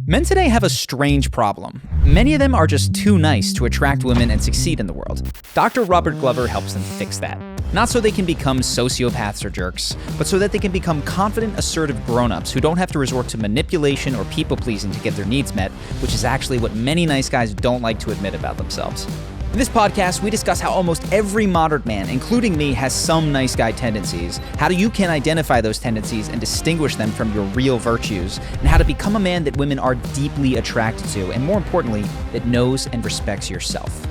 Men today have a strange problem. Many of them are just too nice to attract women and succeed in the world. Dr. Robert Glover helps them fix that. Not so they can become sociopaths or jerks, but so that they can become confident, assertive grown-ups who don't have to resort to manipulation or people-pleasing to get their needs met, which is actually what many nice guys don't like to admit about themselves. In this podcast, we discuss how almost every modern man, including me, has some nice guy tendencies, how you can identify those tendencies and distinguish them from your real virtues, and how to become a man that women are deeply attracted to, and more importantly, that knows and respects yourself.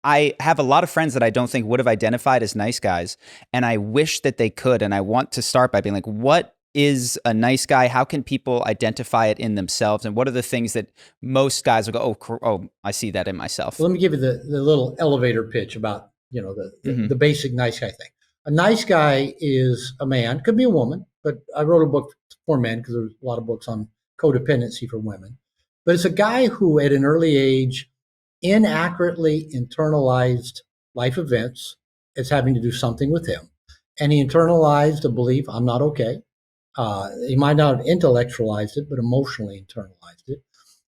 I have a lot of friends that I don't think would have identified as nice guys, and I wish that they could, and I want to start by being like, what is a nice guy? How can people identify it in themselves? And what are the things that most guys will go, oh, I see that in myself? Let me give you the little elevator pitch about, the basic nice guy thing. A nice guy is a man, could be a woman, but I wrote a book for men because there's a lot of books on codependency for women. But it's a guy who at an early age inaccurately internalized life events as having to do something with him. And he internalized a belief, I'm not okay. He might not have intellectualized it, but emotionally internalized it.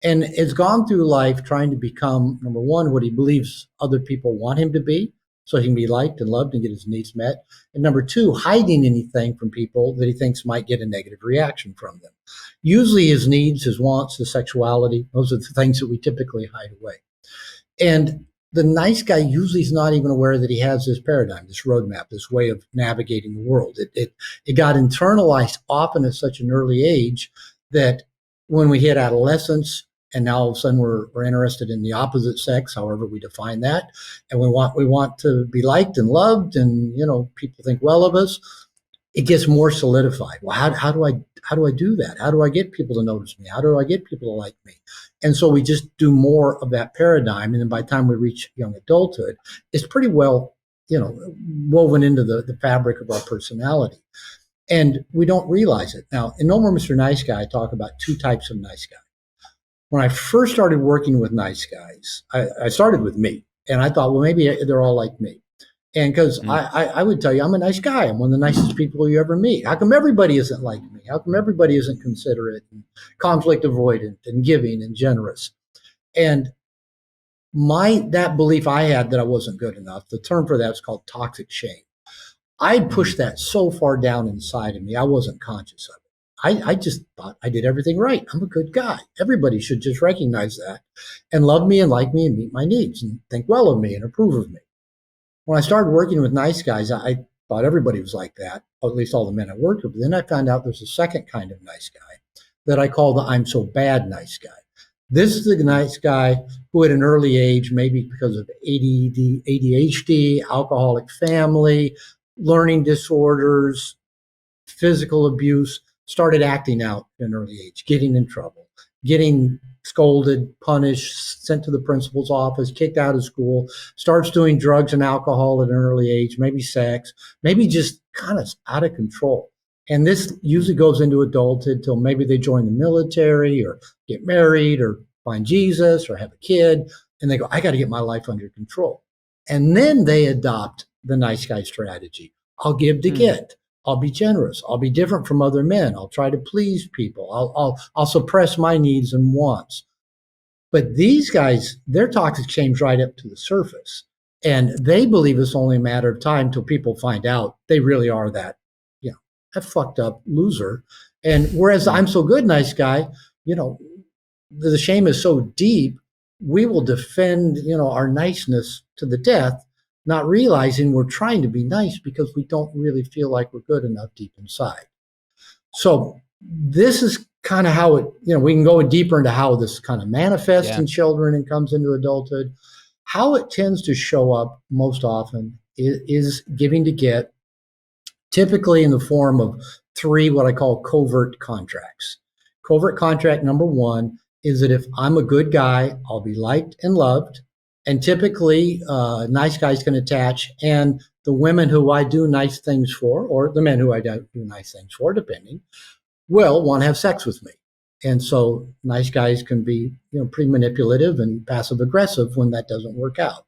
And has gone through life trying to become, number one, what he believes other people want him to be, so he can be liked and loved and get his needs met. And number two, hiding anything from people that he thinks might get a negative reaction from them. Usually his needs, his wants, his sexuality, those are the things that we typically hide away. And the nice guy usually is not even aware that he has this paradigm, this roadmap, this way of navigating the world. It got internalized often at such an early age that when we hit adolescence, and now all of a sudden we're interested in the opposite sex, however we define that, and we want to be liked and loved, and people think well of us. It gets more solidified. Well, how do I do that? How do I get people to notice me? How do I get people to like me? And so we just do more of that paradigm. And then by the time we reach young adulthood, it's pretty well, woven into the fabric of our personality. And we don't realize it. Now, in No More Mr. Nice Guy, I talk about two types of nice guy. When I first started working with nice guys, I started with me. And I thought, well, maybe they're all like me. And because I would tell you, I'm a nice guy. I'm one of the nicest people you ever meet. How come everybody isn't like me? How come everybody isn't considerate and conflict avoidant and giving and generous? And that belief I had that I wasn't good enough, the term for that is called toxic shame. I pushed that so far down inside of me, I wasn't conscious of it. I just thought I did everything right. I'm a good guy. Everybody should just recognize that and love me and like me and meet my needs and think well of me and approve of me. When I started working with nice guys, I thought everybody was like that, or at least all the men I worked with. But then I found out there's a second kind of nice guy that I call the I'm so bad nice guy. This is the nice guy who at an early age, maybe because of ADHD, alcoholic family, learning disorders, physical abuse, started acting out at an early age, getting in trouble, getting scolded, punished, sent to the principal's office, kicked out of school, starts doing drugs and alcohol at an early age, maybe sex, maybe just kind of out of control. And this usually goes into adulthood till maybe they join the military or get married or find Jesus or have a kid. And they go, I got to get my life under control. And then they adopt the nice guy strategy. I'll give to get. I'll be generous. I'll be different from other men. I'll try to please people. I'll suppress my needs and wants. But these guys, their toxic shame's right up to the surface. And they believe it's only a matter of time till people find out they really are that fucked up loser. And whereas I'm so good, nice guy, the shame is so deep, we will defend, our niceness to the death, not realizing we're trying to be nice because we don't really feel like we're good enough deep inside. So this is kind of how it, we can go deeper into how this kind of manifests in children and comes into adulthood. How it tends to show up most often is giving to get, typically in the form of 3 what I call covert contracts. Covert contract number 1 is that if I'm a good guy, I'll be liked and loved. And typically, nice guys can attach, and the women who I do nice things for, or the men who I do nice things for, depending, will want to have sex with me. And so nice guys can be, pretty manipulative and passive aggressive when that doesn't work out.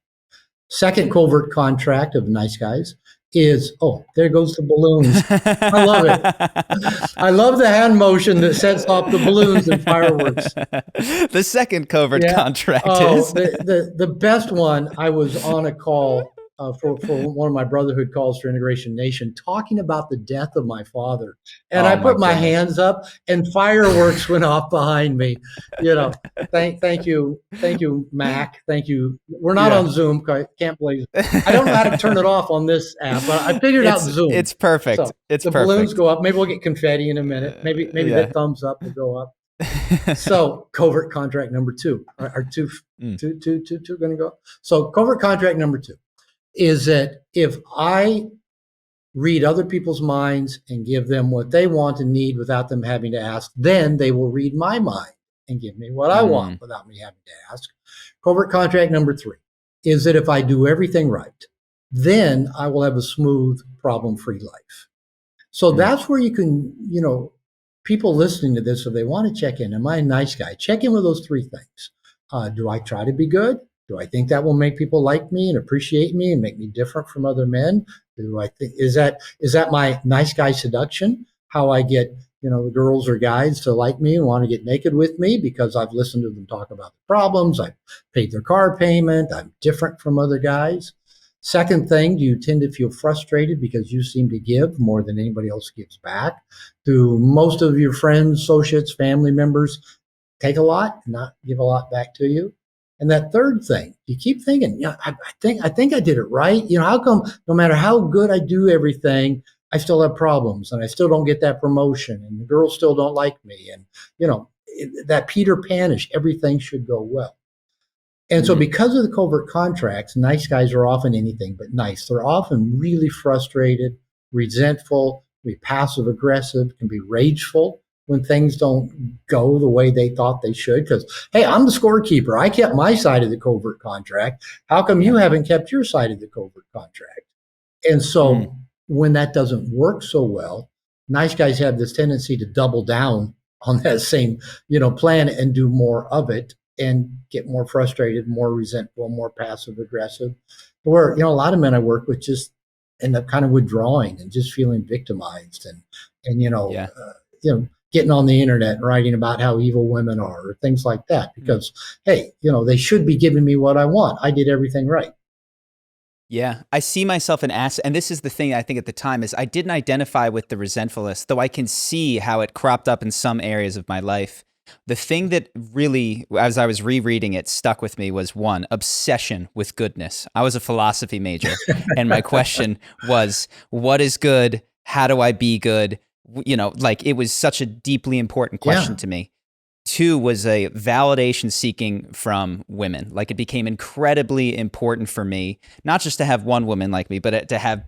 Second covert contract of nice guys is, oh, there goes the balloons. I love it. I love the hand motion that sets off the balloons and fireworks. The second covert contract oh, is the best one. I was on a call for one of my Brotherhood calls for Integration Nation, talking about the death of my father, and I put my hands up, and fireworks went off behind me. Thank you, Mac. Thank you. We're not on Zoom. Can't believe it. I don't know how to turn it off on this app, but I figured out Zoom. It's perfect. So the balloons go up. Maybe we'll get confetti in a minute. Maybe the thumbs up will go up. So covert contract number 2. Are two going to go? So covert contract number 2 is that if I read other people's minds and give them what they want and need without them having to ask, then they will read my mind and give me what I want without me having to ask. Covert contract number 3 is that if I do everything right, then I will have a smooth, problem-free life. So that's where you can, people listening to this, if they want to check in, am I a nice guy? Check in with those 3 things. Do I try to be good? Do I think that will make people like me and appreciate me and make me different from other men? Do I think is that my nice guy seduction? How I get the girls or guys to like me and want to get naked with me because I've listened to them talk about the problems. I've paid their car payment. I'm different from other guys. Second thing, do you tend to feel frustrated because you seem to give more than anybody else gives back? Do most of your friends, associates, family members take a lot and not give a lot back to you? And that third thing, you keep thinking, I think I did it right. How come no matter how good I do everything, I still have problems and I still don't get that promotion and the girls still don't like me. And, that Peter Panish, everything should go well. And so because of the covert contracts, nice guys are often anything but nice. They're often really frustrated, resentful, can be passive aggressive, can be rageful when things don't go the way they thought they should. Because, hey, I'm the scorekeeper. I kept my side of the covert contract. How come you haven't kept your side of the covert contract? And so when that doesn't work so well, nice guys have this tendency to double down on that same, plan and do more of it and get more frustrated, more resentful, more passive aggressive. Where, a lot of men I work with just end up kind of withdrawing and just feeling victimized and getting on the internet and writing about how evil women are or things like that because, hey, they should be giving me what I want. I did everything right. Yeah, I see myself and this is the thing I think at the time is I didn't identify with the resentfulness, though I can see how it cropped up in some areas of my life. The thing that really, as I was rereading it, stuck with me was one, obsession with goodness. I was a philosophy major, and my question was, what is good? How do I be good? It was such a deeply important question to me. 2 was a validation seeking from women. Like it became incredibly important for me, not just to have one woman like me, but to have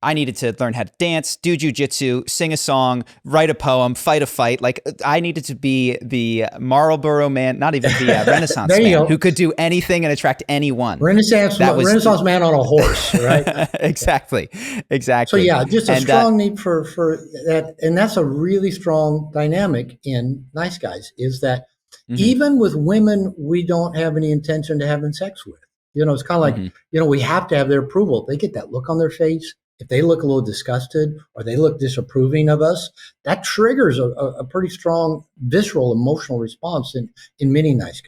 I needed to learn how to dance, do jujitsu, sing a song, write a poem, fight a fight. Like I needed to be the Marlboro man, not even the Renaissance man who could do anything and attract anyone. Renaissance man on a horse, right? Exactly. So yeah, just a strong need for that. And that's a really strong dynamic in nice guys is that even with women we don't have any intention to having sex with, it's kind of like, we have to have their approval. They get that look on their face. If they look a little disgusted or they look disapproving of us, that triggers a pretty strong visceral emotional response in many nice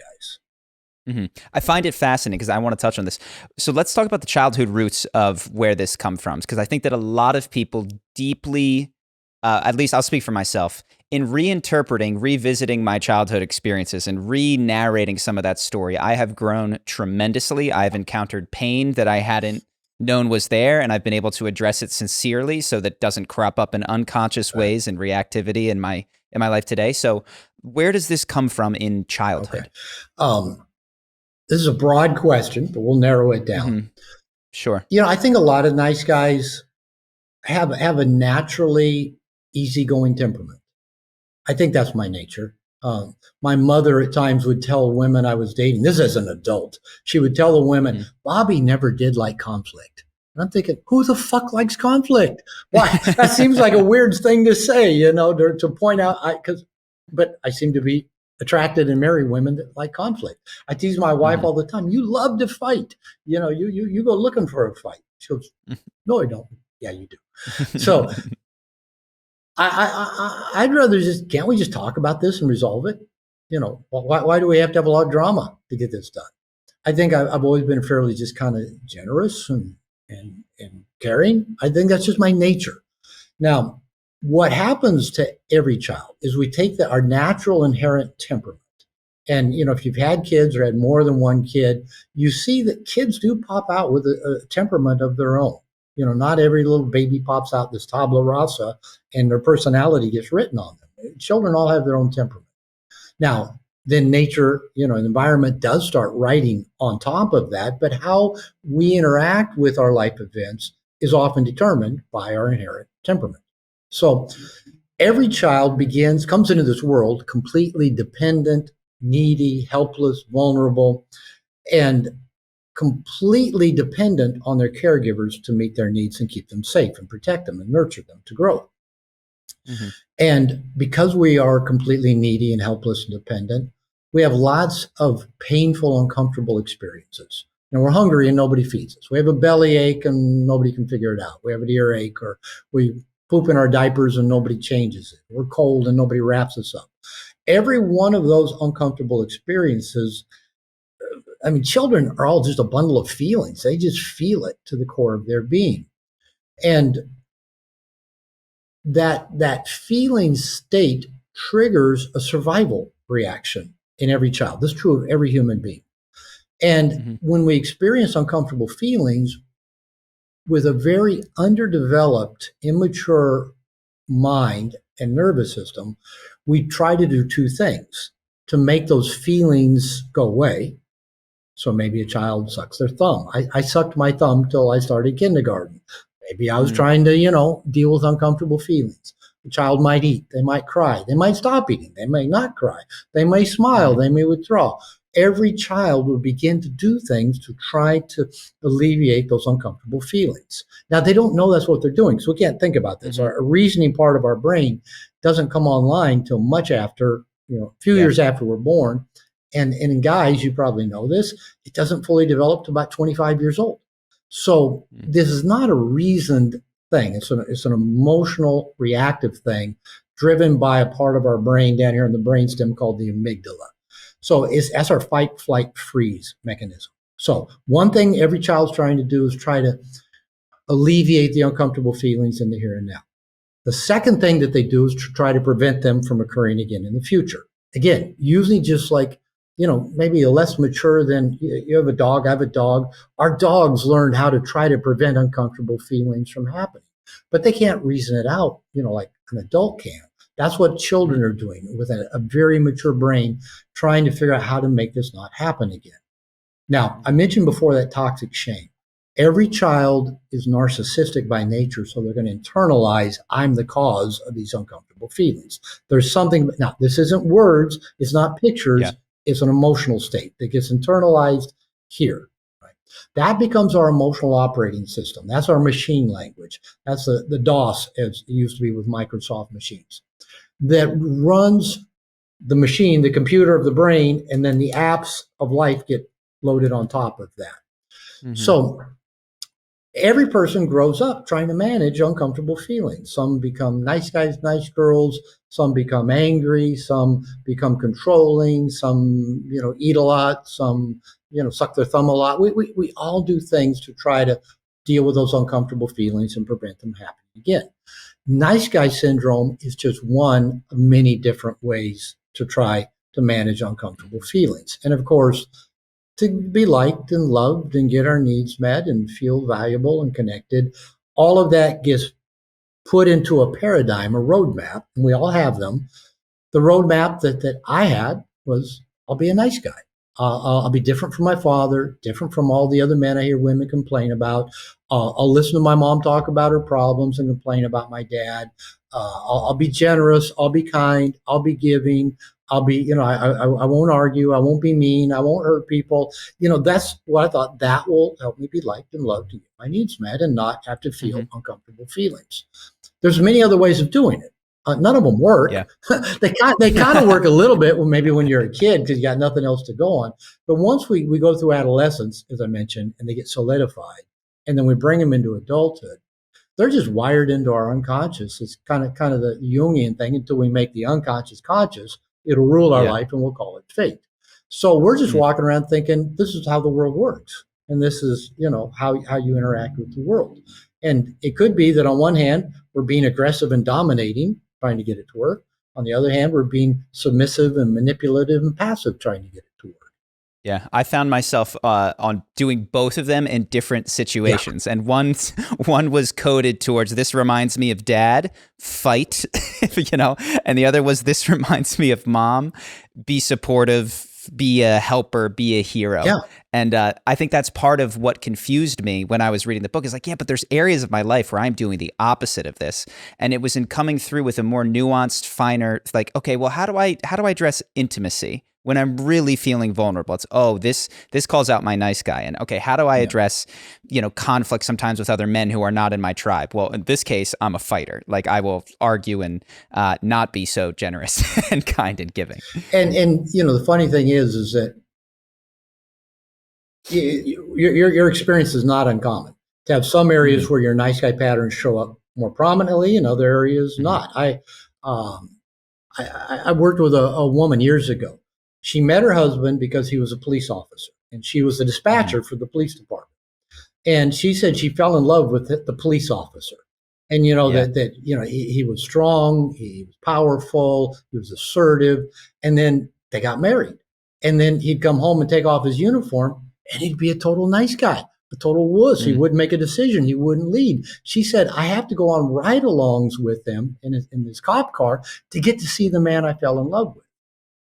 guys. I find it fascinating because I want to touch on this. So let's talk about the childhood roots of where this come from, because I think that a lot of people deeply, at least I'll speak for myself, in revisiting my childhood experiences and re-narrating some of that story, I have grown tremendously. I've encountered pain that I hadn't known was there, and I've been able to address it sincerely so that it doesn't crop up in unconscious ways and reactivity in my life today. So where does this come from in childhood? Okay. This is a broad question, but we'll narrow it down. Sure. I think a lot of nice guys have a naturally easygoing temperament. I think that's my nature. My mother at times would tell women I was dating, this as an adult, she would tell the women, Bobby never did like conflict. And I'm thinking, who the fuck likes conflict? Why? That seems like a weird thing to say, to point out, but I seem to be attracted and marry women that like conflict. I tease my wife all the time, you love to fight. You go looking for a fight. She goes, no, I don't. Yeah, you do. So I'd rather can't we just talk about this and resolve it? Why do we have to have a lot of drama to get this done? I think I've always been fairly just kind of generous and caring. I think that's just my nature. Now, what happens to every child is we take our natural inherent temperament. And, if you've had kids or had more than one kid, you see that kids do pop out with a temperament of their own. Not every little baby pops out this tabula rasa and their personality gets written on them. Children all have their own temperament. Now, then nature, the environment does start writing on top of that, but how we interact with our life events is often determined by our inherent temperament. So every child comes into this world completely dependent, needy, helpless, vulnerable, and completely dependent on their caregivers to meet their needs and keep them safe and protect them and nurture them to grow. Mm-hmm. And because we are completely needy and helpless and dependent, we have lots of painful, uncomfortable experiences. We're hungry and nobody feeds us. We have a belly ache and nobody can figure it out. We have an earache, or we poop in our diapers and nobody changes it. We're cold and nobody wraps us up. Every one of those uncomfortable experiences, children are all just a bundle of feelings. They just feel it to the core of their being. And that feeling state triggers a survival reaction in every child. This is true of every human being. And when we experience uncomfortable feelings with a very underdeveloped, immature mind and nervous system, we try to do two things to make those feelings go away. So maybe a child sucks their thumb. I sucked my thumb till I started kindergarten. Maybe I was trying to, deal with uncomfortable feelings. The child might eat. They might cry. They might stop eating. They may not cry. They may smile. They may withdraw. Every child will begin to do things to try to alleviate those uncomfortable feelings. Now, they don't know that's what they're doing, so we can't think about this. Our reasoning part of our brain doesn't come online till much after, a few years after we're born. And in guys, you probably know this, it doesn't fully develop to about 25 years old. So this is not a reasoned thing. It's an emotional, reactive thing driven by a part of our brain down here in the brainstem called the amygdala. So that's our fight, flight, freeze mechanism. So one thing every child's trying to do is try to alleviate the uncomfortable feelings in the here and now. The second thing that they do is to try to prevent them from occurring again in the future. Again, usually just like, maybe a less mature than you have a dog, I have a dog. Our dogs learned how to try to prevent uncomfortable feelings from happening, but they can't reason it out, like an adult can. That's what children are doing with a very mature brain, trying to figure out how to make this not happen again. Now, I mentioned before that toxic shame. Every child is narcissistic by nature, so they're going to internalize, I'm the cause of these uncomfortable feelings. There's something, now this isn't words, it's not pictures. Yeah. It's an emotional state that gets internalized here. Right? That becomes our emotional operating system. That's our machine language. That's the DOS, as it used to be with Microsoft machines, that runs the machine, the computer of the brain, and then the apps of life get loaded on top of that. So every person grows up trying to manage uncomfortable feelings. Some become nice guys, nice girls. Some become angry. Some become controlling. Some, eat a lot. Some, suck their thumb a lot. We all do things to try to deal with those uncomfortable feelings and prevent them happening again. Nice guy syndrome is just one of many different ways to try to manage uncomfortable feelings. And of course, to be liked and loved and get our needs met and feel valuable and connected. All of that gets put into a paradigm, a roadmap, and we all have them. The roadmap that I had was, I'll be a nice guy. I'll be different from my father, different from all the other men I hear women complain about. I'll listen to my mom talk about her problems and complain about my dad. I'll be generous. I'll be kind. I'll be giving. I'll be, I won't argue. I won't be mean. I won't hurt people. That's what I thought. That will help me be liked and loved and get my needs met and not have to feel uncomfortable feelings. There's many other ways of doing it. None of them work. Yeah. they kind of work a little bit maybe when you're a kid because you got nothing else to go on. But once we go through adolescence, as I mentioned, and they get solidified, and then we bring them into adulthood, they're just wired into our unconscious. It's kind of the Jungian thing. Until we make the unconscious conscious, it'll rule our life, and we'll call it fate. So we're just walking around thinking this is how the world works, and this is how you interact with the world. And it could be that on one hand we're being aggressive and dominating, trying to get it to work. On the other hand, we're being submissive and manipulative and passive, trying to get it to work. Yeah, I found myself on doing both of them in different situations, and one was coded towards this reminds me of dad, fight, and the other was this reminds me of mom, be supportive, be a helper, be a hero. Yeah. And I think that's part of what confused me when I was reading the book is like, yeah, but there's areas of my life where I'm doing the opposite of this. And it was in coming through with a more nuanced, finer, like, okay, well, how do I address intimacy when I'm really feeling vulnerable? It's, this calls out my nice guy. And okay, how do I address, conflict sometimes with other men who are not in my tribe? Well, in this case, I'm a fighter. Like I will argue and not be so generous and kind and giving. And the funny thing is that your experience is not uncommon. To have some areas where your nice guy patterns show up more prominently, in other areas not. I worked with a woman years ago. She met her husband because he was a police officer, and she was a dispatcher for the police department. And she said she fell in love with the police officer. And he was strong, he was powerful, he was assertive, and then they got married. And then he'd come home and take off his uniform, and he'd be a total nice guy, a total wuss. He wouldn't make a decision. He wouldn't lead. She said, I have to go on ride-alongs with him in his cop car to get to see the man I fell in love with.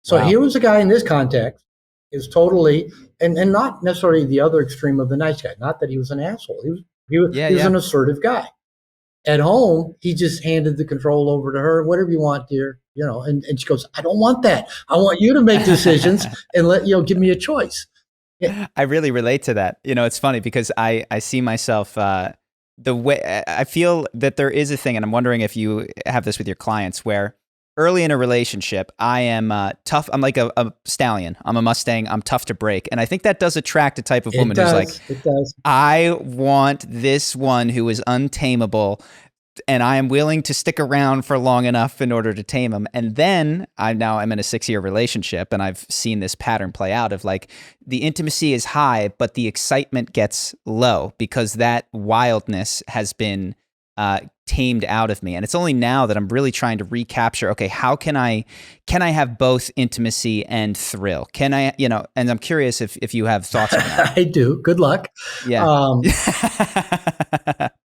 So Here was a guy in this context is totally, and not necessarily the other extreme of the nice guy. Not that he was an asshole. He was an assertive guy. At home, he just handed the control over to her. Whatever you want, dear. And she goes, I don't want that. I want you to make decisions and give me a choice. Yeah. I really relate to that. It's funny because I see myself the way I feel that there is a thing, and I'm wondering if you have this with your clients, where early in a relationship, I am tough. I'm like a stallion. I'm a Mustang. I'm tough to break. And I think that does attract a type of woman who's like, I want this one who is untamable, and I am willing to stick around for long enough in order to tame him. And then I'm in a 6-year relationship, and I've seen this pattern play out of like the intimacy is high, but the excitement gets low because that wildness has been tamed out of me. And it's only now that I'm really trying to recapture, okay, how can I have both intimacy and thrill? Can I, and I'm curious if you have thoughts on that. I do. Good luck. Yeah.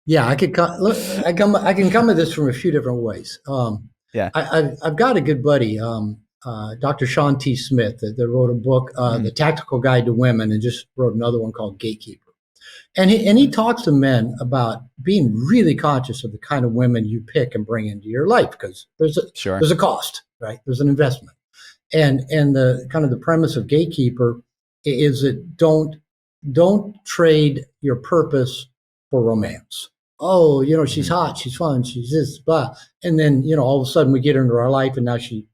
Yeah, I can come at this from a few different ways. I've got a good buddy, Dr. Sean T. Smith, that wrote a book, The Tactical Guide to Women, and just wrote another one called Gatekeeper. And he talks to men about being really conscious of the kind of women you pick and bring into your life, because there's a cost, right? There's an investment. And the kind of the premise of Gatekeeper is that don't trade your purpose for romance. Oh, she's hot, she's fun, she's this, blah. And then, all of a sudden we get into our life, and now she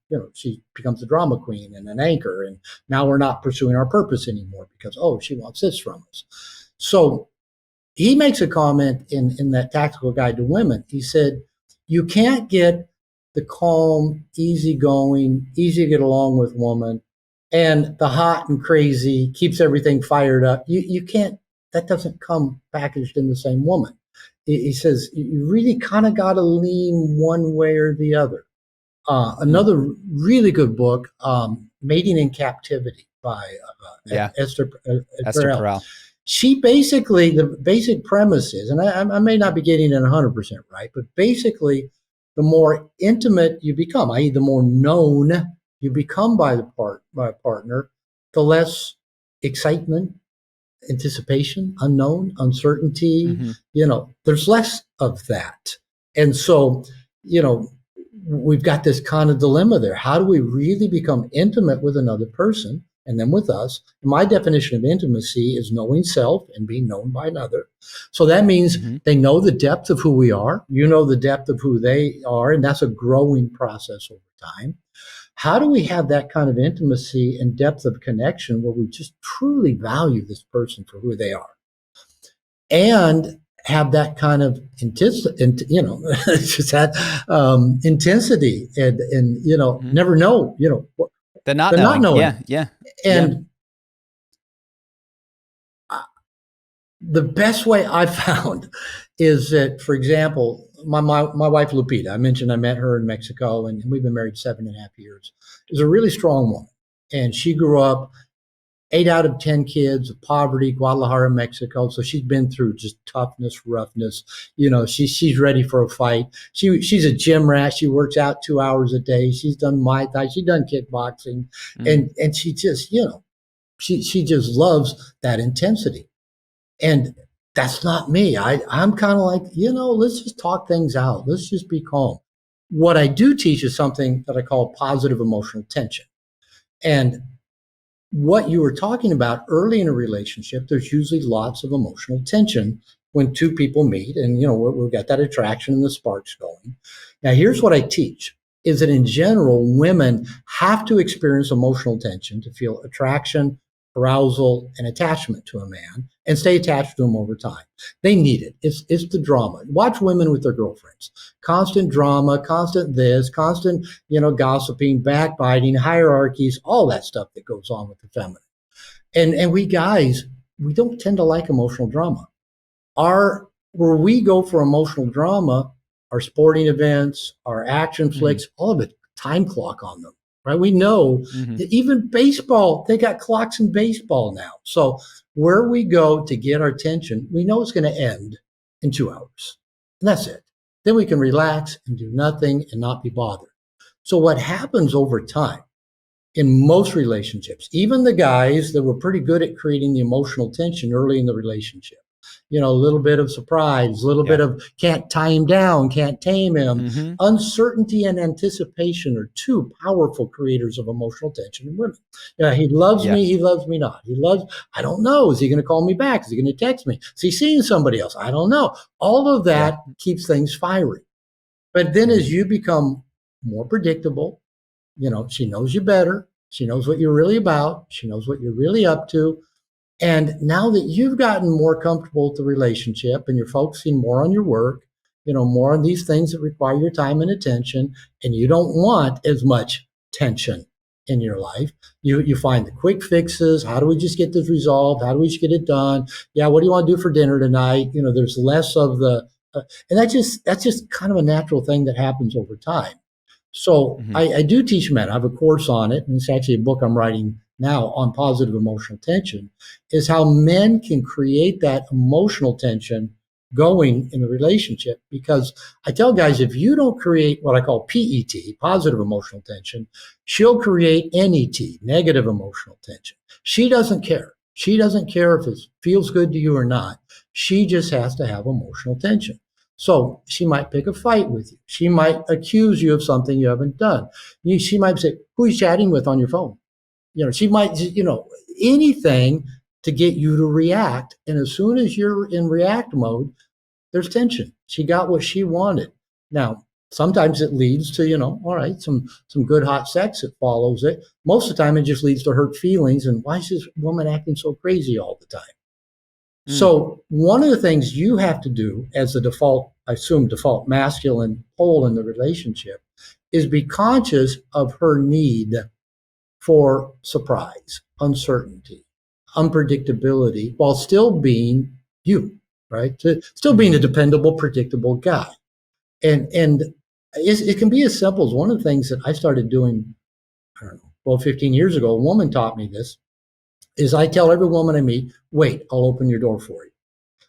becomes a drama queen and an anchor. And now we're not pursuing our purpose anymore because, she wants this from us. So he makes a comment in that Tactical Guide to Women. He said, you can't get the calm, easygoing, easy to get along with woman and the hot and crazy, keeps everything fired up. You can't, that doesn't come packaged in the same woman. He says, you really kind of got to lean one way or the other. Another really good book, Mating in Captivity by Esther Perel. She basically, the basic premise is, and I may not be getting it 100% right, but basically the more intimate you become, i.e. the more known you become by a partner, the less excitement, anticipation, unknown, uncertainty, there's less of that. And so, we've got this kind of dilemma there. How do we really become intimate with another person and then with us? My definition of intimacy is knowing self and being known by another. So that means they know the depth of who we are. You know the depth of who they are, and that's a growing process over time. How do we have that kind of intimacy and depth of connection where we just truly value this person for who they are? and have that kind of intensity, just that intensity and never know, The not the not knowing. knowing. Yeah. And the best way I've found is that, for example, my wife Lupita, I mentioned I met her in Mexico, and we've been married 7.5 years, is a really strong woman. And she grew up 8 out of 10 kids of poverty, Guadalajara, Mexico. So she's been through just toughness, roughness. She's ready for a fight. She's a gym rat. She works out 2 hours a day. She's done Muay Thai. She's done kickboxing, and she just, she just loves that intensity. And that's not me. I'm kind of like, let's just talk things out. Let's just be calm. What I do teach is something that I call positive emotional tension. And what you were talking about early in a relationship, there's usually lots of emotional tension when two people meet, and we've got that attraction and the sparks going. Now, here's what I teach: is that in general, women have to experience emotional tension to feel attraction, arousal, and attachment to a man, and stay attached to him over time. They need it. It's the drama. Watch women with their girlfriends. Constant drama, constant this, constant, gossiping, backbiting, hierarchies, all that stuff that goes on with the feminine. And we guys, we don't tend to like emotional drama. Where we go for emotional drama, our sporting events, our action flicks, all of it, time clock on them, right? We know that even baseball, they got clocks in baseball now. So where we go to get our attention, we know it's going to end in 2 hours. And that's it. Then we can relax and do nothing and not be bothered. So what happens over time in most relationships, even the guys that were pretty good at creating the emotional tension early in the relationship, a little bit of surprise, a little bit of can't tie him down, can't tame him. Uncertainty and anticipation are two powerful creators of emotional tension in women. He loves me, he loves me not. I don't know. Is he going to call me back? Is he going to text me? Is he seeing somebody else? I don't know. All of that keeps things fiery. But then as you become more predictable, she knows you better. She knows what you're really about. She knows what you're really up to. And now that you've gotten more comfortable with the relationship and you're focusing more on your work, more on these things that require your time and attention, and you don't want as much tension in your life, you find the quick fixes. How do we just get this resolved? How do we just get it done? Yeah, what do you want to do for dinner tonight? There's less of the, and that's just kind of a natural thing that happens over time. So I do teach men. I have a course on it, and it's actually a book I'm writing now on positive emotional tension, is how men can create that emotional tension going in the relationship. Because I tell guys, if you don't create what I call PET, positive emotional tension, she'll create NET, negative emotional tension. She doesn't care. She doesn't care if it feels good to you or not. She just has to have emotional tension. So she might pick a fight with you. She might accuse you of something you haven't done. She might say, who are you chatting with on your phone? She might, anything to get you to react. And as soon as you're in react mode, there's tension. She got what she wanted. Now, sometimes it leads to, all right, some good hot sex that follows it. Most of the time it just leads to hurt feelings. And why is this woman acting so crazy all the time? So one of the things you have to do as the default masculine pole in the relationship is be conscious of her need for surprise, uncertainty, unpredictability, while still being you, right? Still being a dependable, predictable guy. And it can be as simple as one of the things that I started doing, 15 years ago. A woman taught me this, is I tell every woman I meet, wait, I'll open your door for you.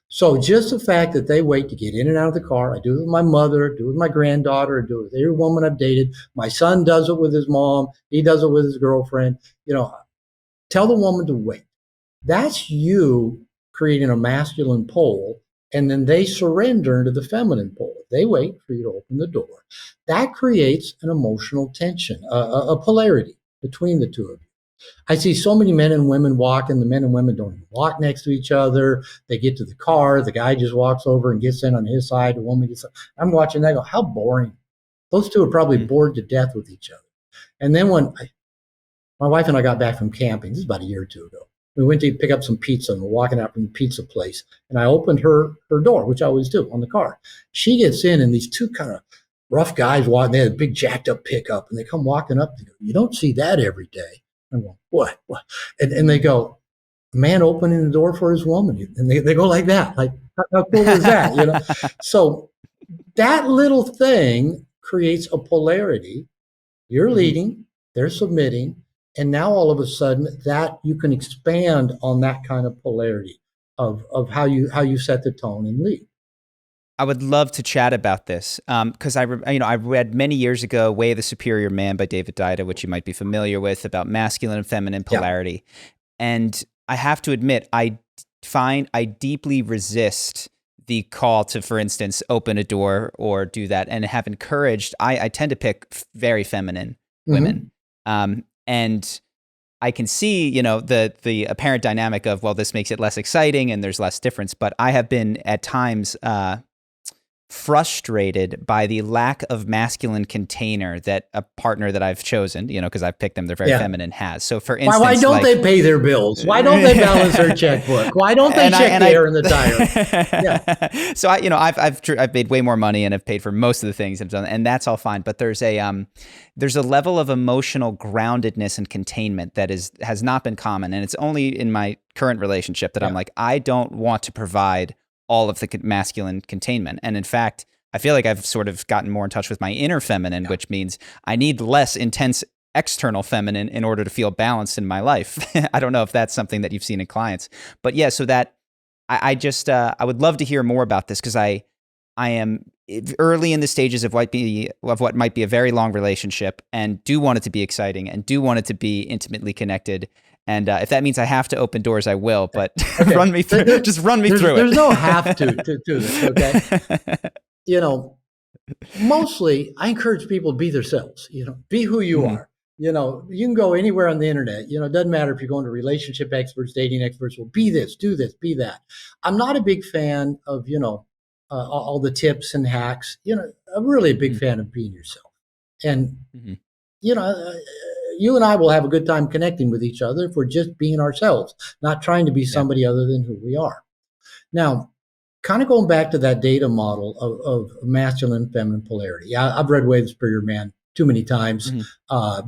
So just the fact that they wait to get in and out of the car, I do it with my mother, I do it with my granddaughter, I do it with every woman I've dated. My son does it with his mom. He does it with his girlfriend. Tell the woman to wait. That's you creating a masculine pole, and then they surrender into the feminine pole. They wait for you to open the door. That creates an emotional tension, a polarity between the two of you. I see so many men and women walk, and the men and women don't even walk next to each other. They get to the car. The guy just walks over and gets in on his side. The woman gets. I'm watching that. I go, how boring. Those two are probably bored to death with each other. And then when my wife and I got back from camping, this is about a year or two ago, We went to pick up some pizza and we're walking out from the pizza place. And I opened her door, which I always do on the car. She gets in and these two kind of rough guys walking, they had a big jacked up pickup and they come walking up. They go, you don't see that every day. I'm going, what? And they go, a man opening the door for his woman. And they go like that. Like, how cool is that? You know? So that little thing creates a polarity. You're leading, they're submitting, and now all of a sudden that you can expand on that kind of polarity of how you set the tone and lead. I would love to chat about this because I read many years ago "Way of the Superior Man" by David Deida, which you might be familiar with, about masculine and feminine polarity. Yeah. And I have to admit, I deeply resist the call to, for instance, open a door or do that, and have encouraged. I tend to pick very feminine women, and I can see, the apparent dynamic of, well, this makes it less exciting and there's less difference. But I have been at times frustrated by the lack of masculine container that a partner that I've chosen, because I've picked them, they're very feminine, has. So for instance, why don't they pay their bills? Why don't they balance their checkbook? Why don't they check the air in the tire? Yeah. So I've made way more money and have paid for most of the things I've done, and that's all fine. But there's a level of emotional groundedness and containment that has not been common, and it's only in my current relationship that I'm like, I don't want to provide all of the masculine containment. And in fact, I feel like I've sort of gotten more in touch with my inner feminine, which means I need less intense external feminine in order to feel balanced in my life. I don't know if that's something that you've seen in clients, but yeah, so that I would love to hear more about this, because I am early in the stages of what might be a very long relationship, and do want it to be exciting and do want it to be intimately connected. And if that means I have to open doors, I will. But run me through it. There's no have to do this, okay? Mostly I encourage people to be themselves. Be who you are. You can go anywhere on the internet. It doesn't matter if you're going to relationship experts, dating experts. Well, be this, do this, be that. I'm not a big fan of all the tips and hacks. I'm really a big fan of being yourself. And you and I will have a good time connecting with each other if we're just being ourselves, not trying to be somebody other than who we are. Now, kind of going back to that data model of masculine and feminine polarity. Yeah, I've read Way of the Superior Man too many times,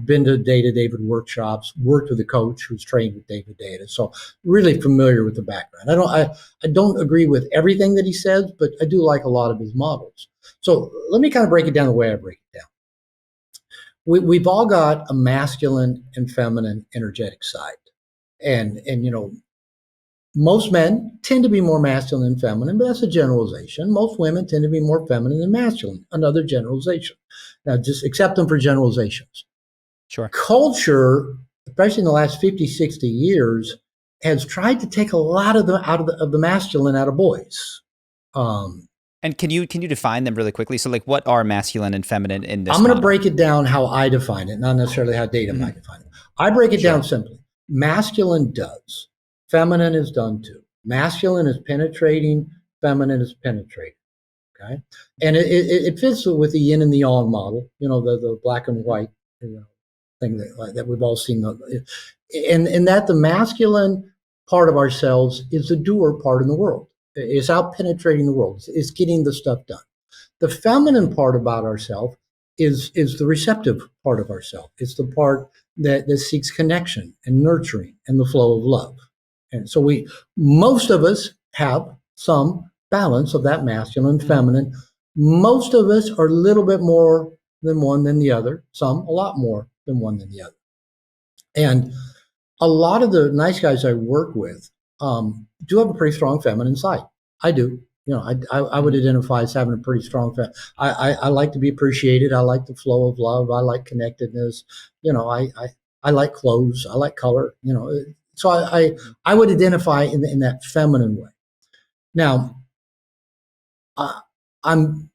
been to David workshops, worked with a coach who's trained with David Deida. So really familiar with the background. I don't agree with everything that he says, but I do like a lot of his models. So let me kind of break it down the way I break it down. We've all got a masculine and feminine energetic side. And most men tend to be more masculine than feminine, but that's a generalization. Most women tend to be more feminine than masculine, another generalization. Now, just accept them for generalizations. Sure. Culture, especially in the last 50, 60 years, has tried to take a lot of the masculine out of boys. And can you define them really quickly? So, like, what are masculine and feminine in this? I'm going to break it down how I define it, not necessarily how Deida might define it. I break it down simply. Masculine does. Feminine is done too. Masculine is penetrating. Feminine is penetrating. Okay, and it fits with the yin and the yang model. The black and white thing that we've all seen. And that the masculine part of ourselves is the doer part in the world. It's out penetrating the world. It's getting the stuff done. The feminine part about ourselves is the receptive part of ourselves. It's the part that seeks connection and nurturing and the flow of love. And so most of us have some balance of that masculine and feminine. Most of us are a little bit more than one than the other. Some a lot more than one than the other. And a lot of the nice guys I work with do have a pretty strong feminine side. I do. I would identify as having a pretty strong I like to be appreciated. I like the flow of love. I like connectedness. I like clothes. I like color. So I would identify in that feminine way. Now, I'm,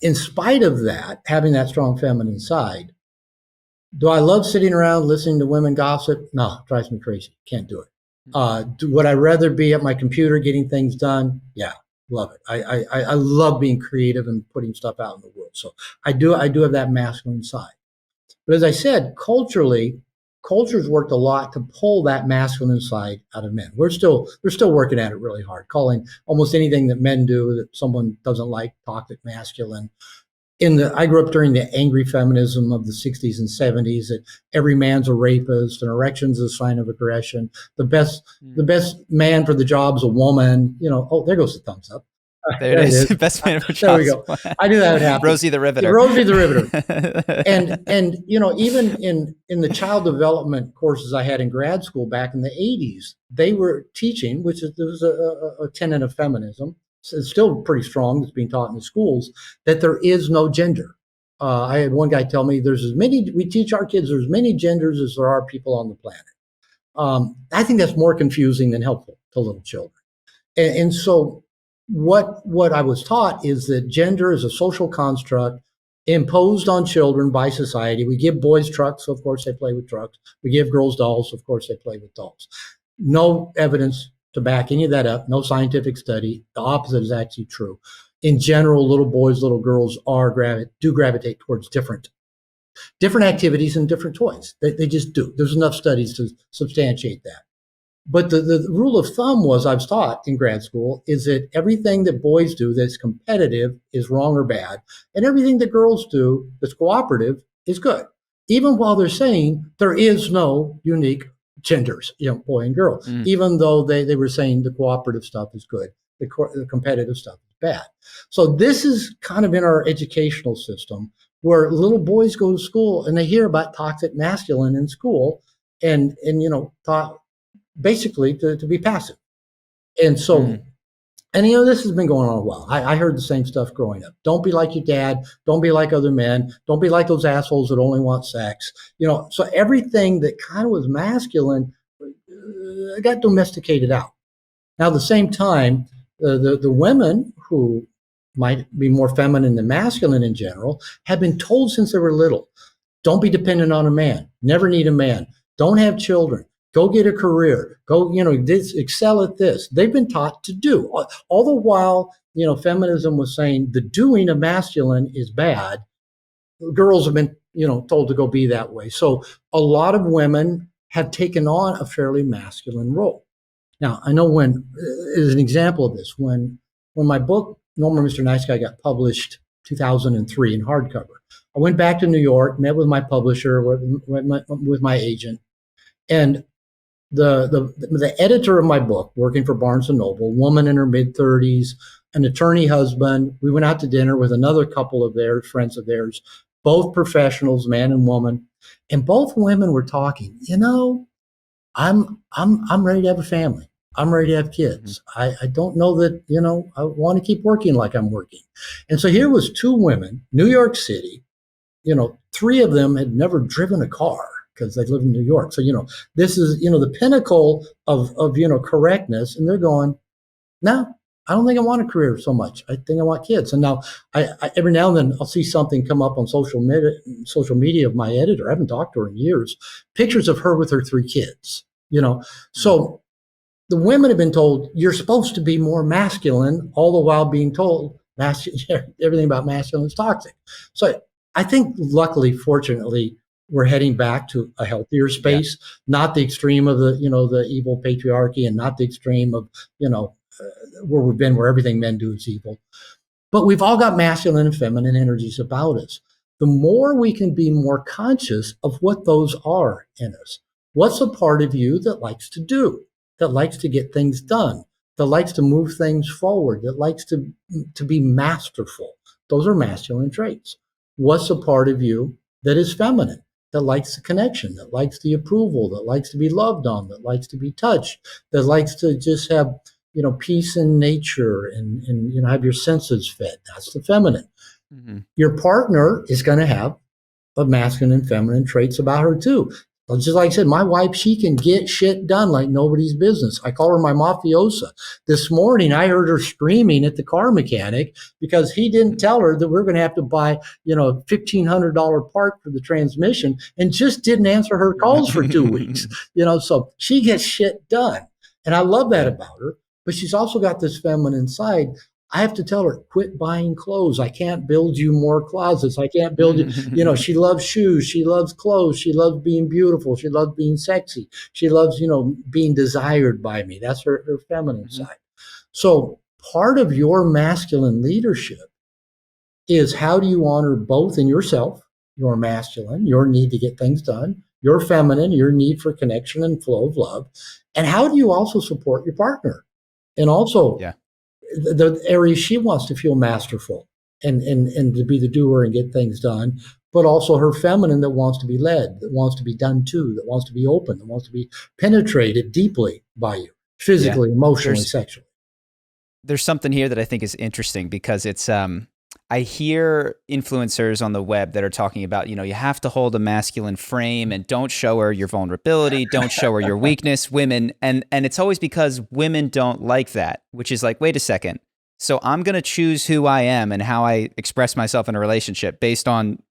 in spite of that, having that strong feminine side, do I love sitting around listening to women gossip? No, it drives me crazy. Can't do it. Would I rather be at my computer getting things done? Yeah, love it. I love being creative and putting stuff out in the world. So I do have that masculine side. But as I said, culturally, culture's worked a lot to pull that masculine side out of men. They're still working at it really hard, calling almost anything that men do that someone doesn't like toxic masculine. I grew up during the angry feminism of the 60s and 70s, that every man's a rapist, and erection's a sign of aggression. The best man for the job's a woman. Oh, there goes the thumbs up. There it is. Best man for There we jobs. go. I knew that would happen. Rosie the Riveter. Rosie the Riveter. And even in the child development courses I had in grad school back in the 80s, they were teaching, there was a tenet of feminism. So it's still pretty strong. That's being taught in the schools, that there is no gender. I had one guy tell me we teach our kids there's as many genders as there are people on the planet. I think that's more confusing than helpful to little children. And so what I was taught is that gender is a social construct imposed on children by society. We give boys trucks, so of course they play with trucks. We give girls dolls, so of course they play with dolls. No evidence to back any of that up, no scientific study. The opposite is actually true. In general, little boys, little girls do gravitate towards different activities and different toys. They just do. There's enough studies to substantiate that. But the rule of thumb I was taught in grad school, is that everything that boys do that's competitive is wrong or bad, and everything that girls do that's cooperative is good, even while they're saying there is no unique genders, boy and girl, even though they were saying the cooperative stuff is good, the competitive stuff is bad. So this is kind of in our educational system, where little boys go to school and they hear about toxic masculine in school, and thought basically to be passive. And so, and this has been going on a while. I heard the same stuff growing up. Don't be like your dad. Don't be like other men. Don't be like those assholes that only want sex. So everything that kind of was masculine got domesticated out. Now, at the same time, the women who might be more feminine than masculine in general have been told since they were little, don't be dependent on a man. Never need a man. Don't have children. Go get a career. Go, excel at this. They've been taught to do. All the while, feminism was saying the doing of masculine is bad. Girls have been, told to go be that way. So a lot of women have taken on a fairly masculine role. Now, I know as an example of this, when my book, Normal Mr. Nice Guy, got published 2003 in hardcover, I went back to New York, met with my publisher, with my agent, and the editor of my book, working for Barnes & Noble, woman in her mid-30s, an attorney husband. We went out to dinner with another couple of friends of theirs, both professionals, man and woman, and both women were talking. I'm ready to have a family. I'm ready to have kids. I don't know that I want to keep working like I'm working. And so here was two women, New York City. Three of them had never driven a car, because they live in New York. So, this is, the pinnacle of correctness. And they're going, no, I don't think I want a career so much. I think I want kids. And now I every now and then I'll see something come up on social media of my editor. I haven't talked to her in years. Pictures of her with her 3 kids, So the women have been told, you're supposed to be more masculine, all the while being told everything about masculine is toxic. So I think luckily, fortunately, we're heading back to a healthier space, not the extreme of the evil patriarchy, and not the extreme of, where we've been, where everything men do is evil. But we've all got masculine and feminine energies about us. The more we can be more conscious of what those are in us. What's a part of you that likes to do, that likes to get things done, that likes to move things forward, that likes to be masterful? Those are masculine traits. What's a part of you that is feminine, that likes the connection, that likes the approval, that likes to be loved on, that likes to be touched, that likes to just have, peace in nature and have your senses fed? That's the feminine. Your partner is going to have a masculine and feminine traits about her too. Just like I said, my wife, she can get shit done like nobody's business. I call her my mafiosa. This morning, I heard her screaming at the car mechanic because he didn't tell her that we're going to have to buy, a $1,500 part for the transmission, and just didn't answer her calls for 2 weeks. So she gets shit done. And I love that about her. But she's also got this feminine side. I have to tell her, quit buying clothes. I can't build you more closets. I can't build you. You know, she loves shoes. She loves clothes. She loves being beautiful. She loves being sexy. She loves, you know, being desired by me. That's her feminine side. So part of your masculine leadership is how do you honor both in yourself, your masculine, your need to get things done, your feminine, your need for connection and flow of love, and how do you also support your partner? And also the areas she wants to feel masterful and to be the doer and get things done, but also her feminine that wants to be led, that wants to be done to, that wants to be open, that wants to be penetrated deeply by you, physically, emotionally, sexually. There's something here that I think is interesting because it's I hear influencers on the web that are talking about, you know, you have to hold a masculine frame and don't show her your vulnerability, don't show her your weakness, women. And it's always because women don't like that, which is like, wait a second. So I'm going to choose who I am and how I express myself in a relationship based on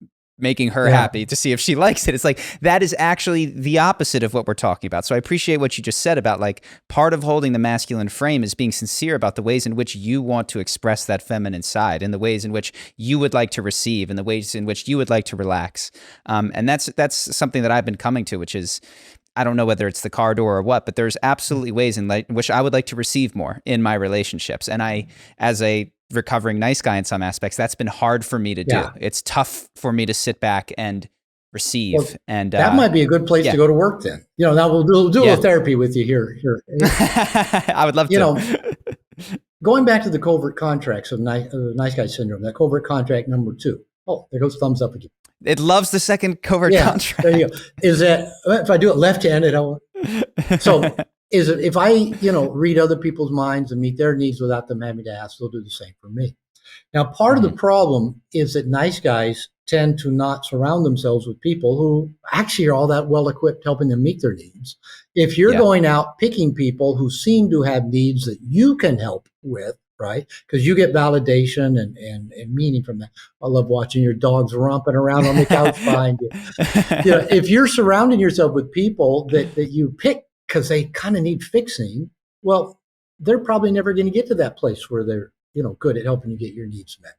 making her happy to see if she likes it. It's like, that is actually the opposite of what we're talking about. So I appreciate what you just said about like part of holding the masculine frame is being sincere about the ways in which you want to express that feminine side and the ways in which you would like to receive and the ways in which you would like to relax. And that's something that I've been coming to, which is, I don't know whether it's the car door or what, but there's absolutely ways in which I would like to receive more in my relationships. And I, as a recovering nice guy in some aspects, that's been hard for me to do. It's tough for me to sit back and receive. Well, and that might be a good place to go to work then. You know, now we'll do a little therapy with you here. I would love to. You know, going back to the covert contracts of nice guy syndrome, that covert contract number 2. Oh, there goes thumbs up again. It loves the second covert contract. There you go. Is that if I do it left-handed, so is it if I, you know, read other people's minds and meet their needs without them having to ask, they'll do the same for me. Now, part of the problem is that nice guys tend to not surround themselves with people who actually are all that well equipped helping them meet their needs. If you're going out picking people who seem to have needs that you can help with, right? Because you get validation and meaning from that. I love watching your dogs romping around on the couch behind you. You know, if you're surrounding yourself with people that you pick because they kind of need fixing, well, they're probably never going to get to that place where they're, you know, good at helping you get your needs met.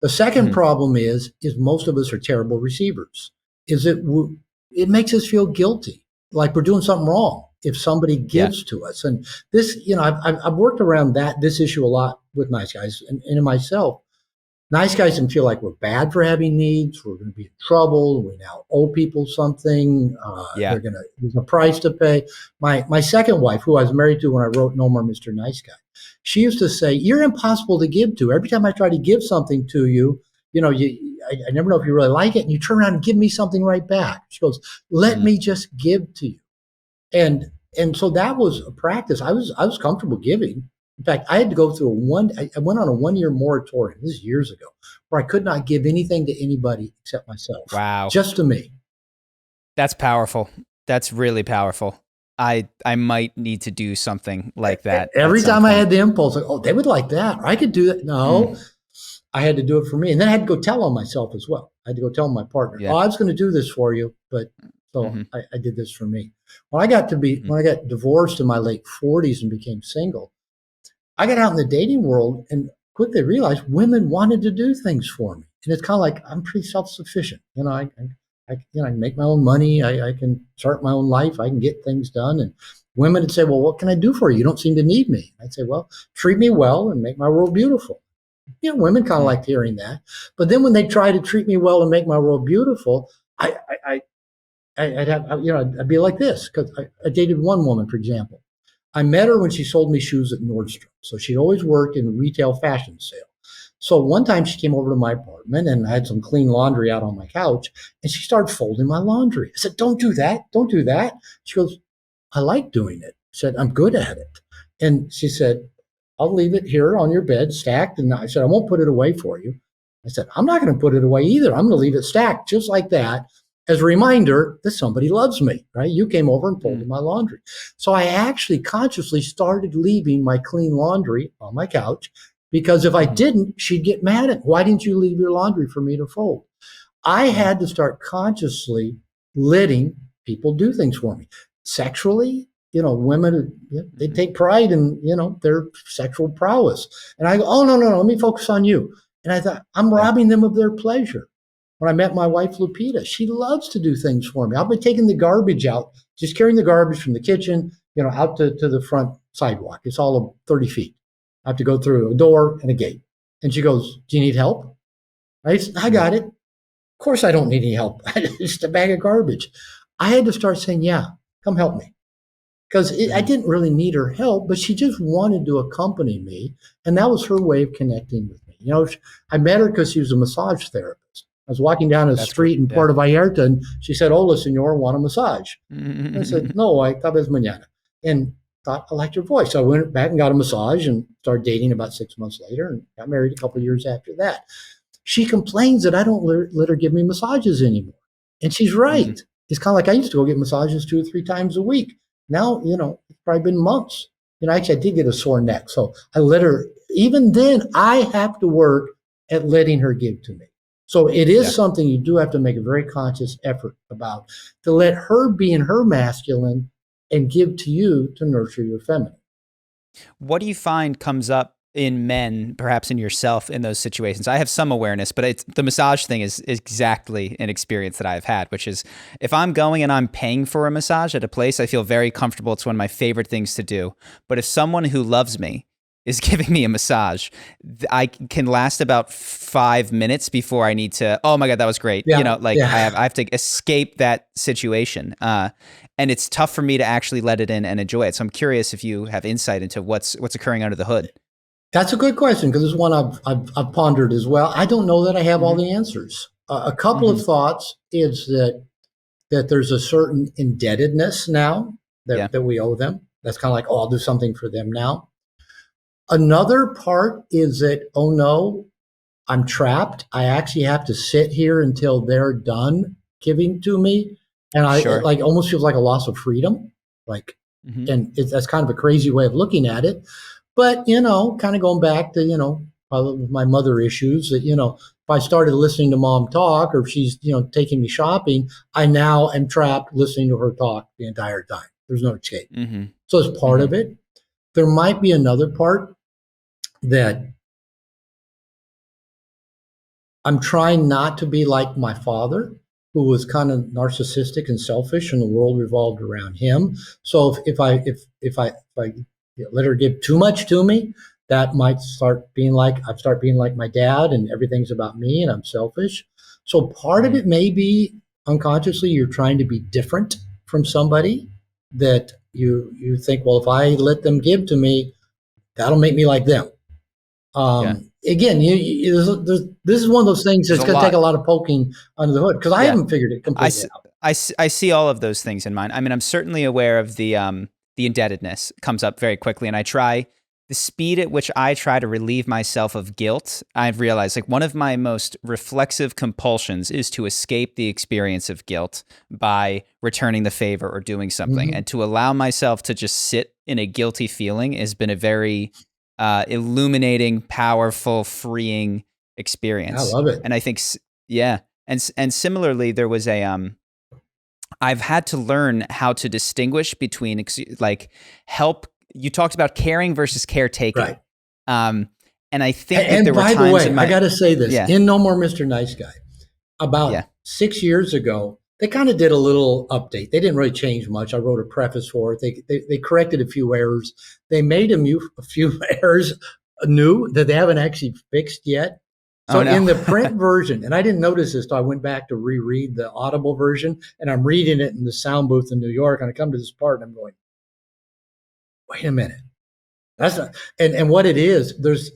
The second problem is most of us are terrible receivers. It makes us feel guilty, like we're doing something wrong if somebody gives to us. And this, you know, I've worked around this issue a lot with nice guys and in myself. Nice guys can feel like we're bad for having needs. We're going to be in trouble. We now owe people something. There's a price to pay. My second wife, who I was married to when I wrote No More Mr. Nice Guy, she used to say, "You're impossible to give to. Every time I try to give something to you, you know, I never know if you really like it, and you turn around and give me something right back." She goes, "Let me just give to you." And so that was a practice. I was comfortable giving. In fact, I had to go through I went on a 1-year moratorium, this is years ago, where I could not give anything to anybody except myself. Wow. Just to me. That's powerful. That's really powerful. I might need to do something like that. Every time I had the impulse, like, oh, they would like that, or I could do that. No, I had to do it for me. And then I had to go tell on myself as well. I had to go tell my partner, oh, I was going to do this for you, but so I did this for me. When I got divorced in my late 40s and became single, I got out in the dating world and quickly realized women wanted to do things for me. And it's kind of like, I'm pretty self-sufficient. You know, I can make my own money. I can start my own life. I can get things done. And women would say, well, what can I do for you? You don't seem to need me. I'd say, well, treat me well and make my world beautiful. You know, women kind of liked hearing that. But then when they try to treat me well and make my world beautiful, I'd be like this, because I dated one woman, for example. I met her when she sold me shoes at Nordstrom. So she'd always worked in retail fashion sale. So one time she came over to my apartment and I had some clean laundry out on my couch and she started folding my laundry. I said, don't do that. Don't do that. She goes, I like doing it. I said, I'm good at it. And she said, I'll leave it here on your bed stacked. And I said, I won't put it away for you. I said, I'm not going to put it away either. I'm going to leave it stacked just like that, as a reminder that somebody loves me, right? You came over and folded my laundry. So I actually consciously started leaving my clean laundry on my couch, because if I didn't, she'd get mad at me. Why didn't you leave your laundry for me to fold? I had to start consciously letting people do things for me. Sexually, women, they take pride in, their sexual prowess. And I go, oh, no, let me focus on you. And I thought, I'm robbing them of their pleasure. When I met my wife, Lupita, she loves to do things for me. I'll be taking the garbage out, just carrying the garbage from the kitchen, out to the front sidewalk. It's all of 30 feet. I have to go through a door and a gate. And she goes, do you need help? I got it. Of course I don't need any help. It's just a bag of garbage. I had to start saying, yeah, come help me. Because I didn't really need her help, but she just wanted to accompany me. And that was her way of connecting with me. I met her because she was a massage therapist. I was walking down a street in Puerto Vallarta, and she said, hola, senor, want a massage? I said, no, tal vez mañana. And thought I liked her voice. So I went back and got a massage and started dating about 6 months later and got married a couple of years after that. She complains that I don't let her give me massages anymore. And she's right. Mm-hmm. It's kind of like I used to go get massages 2 or 3 times a week. Now, it's probably been months. Actually, I did get a sore neck. So I let her, even then, I have to work at letting her give to me. So it is something you do have to make a very conscious effort about, to let her be in her masculine and give to you to nurture your feminine. What do you find comes up in men, perhaps in yourself, in those situations? I have some awareness, but the massage thing is exactly an experience that I've had, which is if I'm going and I'm paying for a massage at a place, I feel very comfortable. It's one of my favorite things to do. But if someone who loves me is giving me a massage, I can last about 5 minutes before I need to, oh my God, that was great. Yeah, I have to escape that situation. And it's tough for me to actually let it in and enjoy it. So I'm curious if you have insight into what's occurring under the hood. That's a good question, because it's one I've pondered as well. I don't know that I have all the answers. A couple of thoughts is that there's a certain indebtedness now that we owe them. That's kind of like, I'll do something for them now. Another part is that, oh no, I'm trapped. I actually have to sit here until they're done giving to me. And it almost feels like a loss of freedom. And that's kind of a crazy way of looking at it. But, kind of going back to, my mother issues that, if I started listening to mom talk, or if she's, taking me shopping, I now am trapped listening to her talk the entire time. There's no escape. Mm-hmm. So it's part of it. There might be another part that I'm trying not to be like my father, who was kind of narcissistic and selfish, and the world revolved around him. So if I let her give too much to me, that might start being like my dad, and everything's about me and I'm selfish. So part of it may be unconsciously you're trying to be different from somebody, that you think, well, if I let them give to me, that'll make me like them. Again, this is one of those things that's going to take a lot of poking under the hood, because I haven't figured it completely out. I see all of those things in mind. I mean, I'm certainly aware of the indebtedness comes up very quickly, and the speed at which I try to relieve myself of guilt. I've realized one of my most reflexive compulsions is to escape the experience of guilt by returning the favor or doing something, and to allow myself to just sit in a guilty feeling has been a very illuminating, powerful, freeing experience. I love it. And I think, and similarly, there was I've had to learn how to distinguish between help. You talked about caring versus caretaking. Right. And I think that there were times. And by the way, I got to say this, in No More Mr. Nice Guy, about 6 years ago, they kind of did a little update. They didn't really change much. I wrote a preface for it. They corrected a few errors. They made a few errors new that they haven't actually fixed yet. So in the print version, and I didn't notice this till I went back to reread the Audible version, and I'm reading it in the sound booth in New York, and I come to this part and I'm going, wait a minute. That's not, and what it is, there's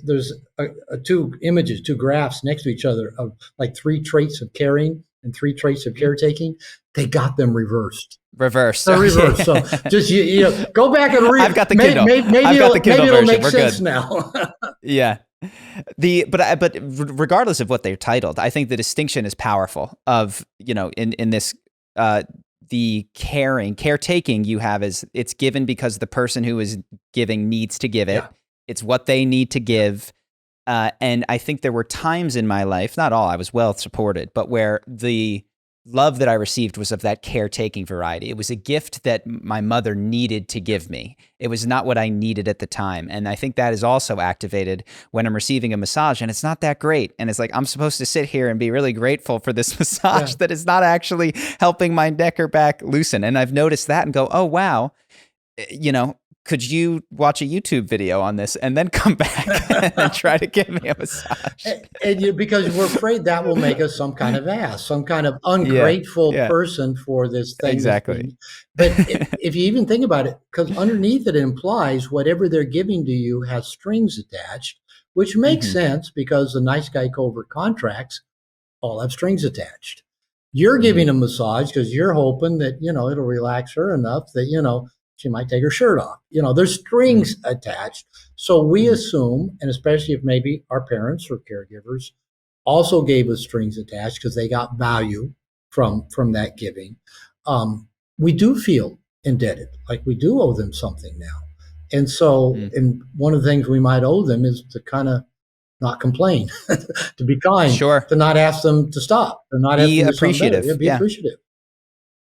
two images, 2 graphs next to each other of 3 traits of caring and 3 traits of caretaking. They got them reversed. They're reversed. So just go back and read. I've got the Kindle. Maybe it'll make We're sense good now. Yeah. But regardless of what they're titled, I think the distinction is powerful of, in this, the caretaking you have is it's given because the person who is giving needs to give it. Yeah. It's what they need to give. And I think there were times in my life, not all, I was well supported, but where the love that I received was of that caretaking variety. It was a gift that my mother needed to give me. It was not what I needed at the time. And I think that is also activated when I'm receiving a massage and it's not that great. And it's like, I'm supposed to sit here and be really grateful for this massage that is not actually helping my neck or back loosen. And I've noticed that and go, oh, wow, could you watch a YouTube video on this and then come back and try to give me a massage? Because we're afraid that will make us some kind of ass, some kind of ungrateful person for this thing. Exactly. But if you even think about it, because underneath it implies whatever they're giving to you has strings attached, which makes sense because the nice guy covert contracts all have strings attached. You're giving a massage because you're hoping that, it'll relax her enough that, she might take her shirt off. There's strings attached. So we assume, and especially if maybe our parents or caregivers also gave us strings attached because they got value from that giving, we do feel indebted, like we do owe them something now. And so, and one of the things we might owe them is to kind of not complain, to be kind, to not ask them to stop, to not be appreciative. Be appreciative.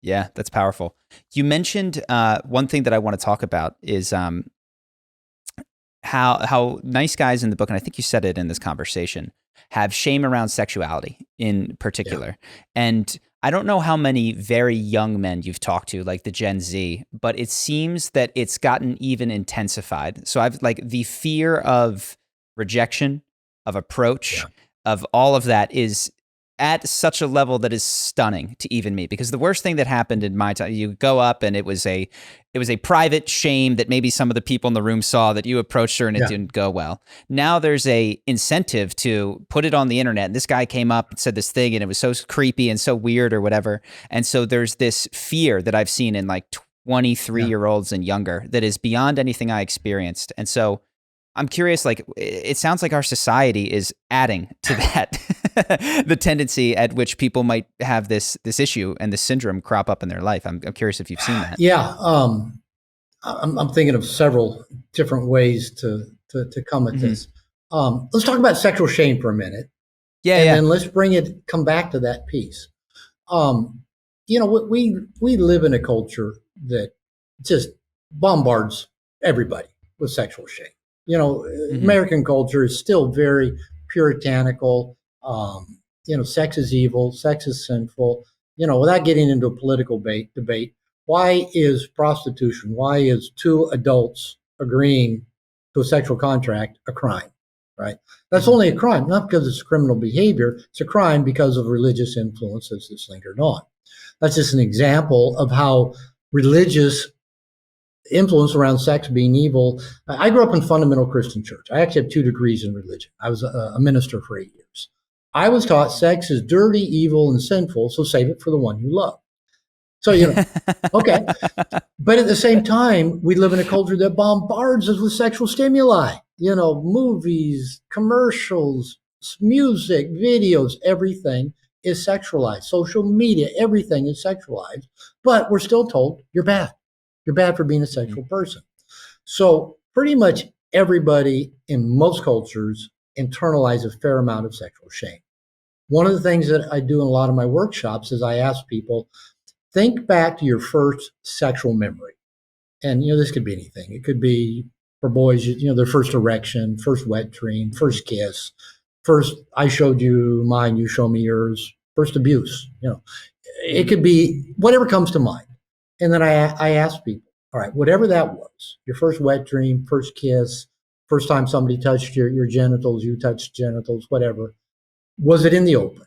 Yeah, that's powerful. You mentioned one thing that I want to talk about is how nice guys in the book, and I think you said it in this conversation, have shame around sexuality in particular. Yeah. And I don't know how many very young men you've talked to, like the Gen Z, but it seems that it's gotten even intensified. So I've like the fear of rejection, of approach, of all of that is at such a level that is stunning to even me, because the worst thing that happened in my time, you go up and it was a private shame that maybe some of the people in the room saw that you approached her and it didn't go well. Now there's a incentive to put it on the internet. And this guy came up and said this thing and it was so creepy and so weird or whatever. And so there's this fear that I've seen in like 23-year-olds and younger that is beyond anything I experienced. And so I'm curious, like, it sounds like our society is adding to that, the tendency at which people might have this issue and this syndrome crop up in their life. I'm curious if you've seen that. Yeah. I'm thinking of several different ways to come at this. Let's talk about sexual shame for a minute. Then let's come back to that piece. We live in a culture that just bombards everybody with sexual shame. American culture is still very puritanical. Sex is evil, sex is sinful. Without getting into a political debate, why is prostitution, why is two adults agreeing to a sexual contract a crime, right? That's only a crime, not because it's criminal behavior. It's a crime because of religious influences that's lingered on. That's just an example of how religious influence around sex being evil. I grew up in fundamental Christian church. I actually have 2 degrees in religion. I was a minister for 8 years. I was taught sex is dirty, evil, and sinful, so save it for the one you love. So, okay. But at the same time, we live in a culture that bombards us with sexual stimuli. Movies, commercials, music, videos, everything is sexualized. Social media, everything is sexualized. But we're still told you're bad. You're bad for being a sexual person. So pretty much everybody in most cultures internalize a fair amount of sexual shame. One of the things that I do in a lot of my workshops is I ask people, think back to your first sexual memory. And, this could be anything. It could be, for boys, their first erection, first wet dream, first kiss, first I showed you mine, you show me yours, first abuse. It could be whatever comes to mind. And then I ask people, all right, whatever that was, your first wet dream, first kiss, first time somebody touched your genitals, you touched genitals, whatever, was it in the open?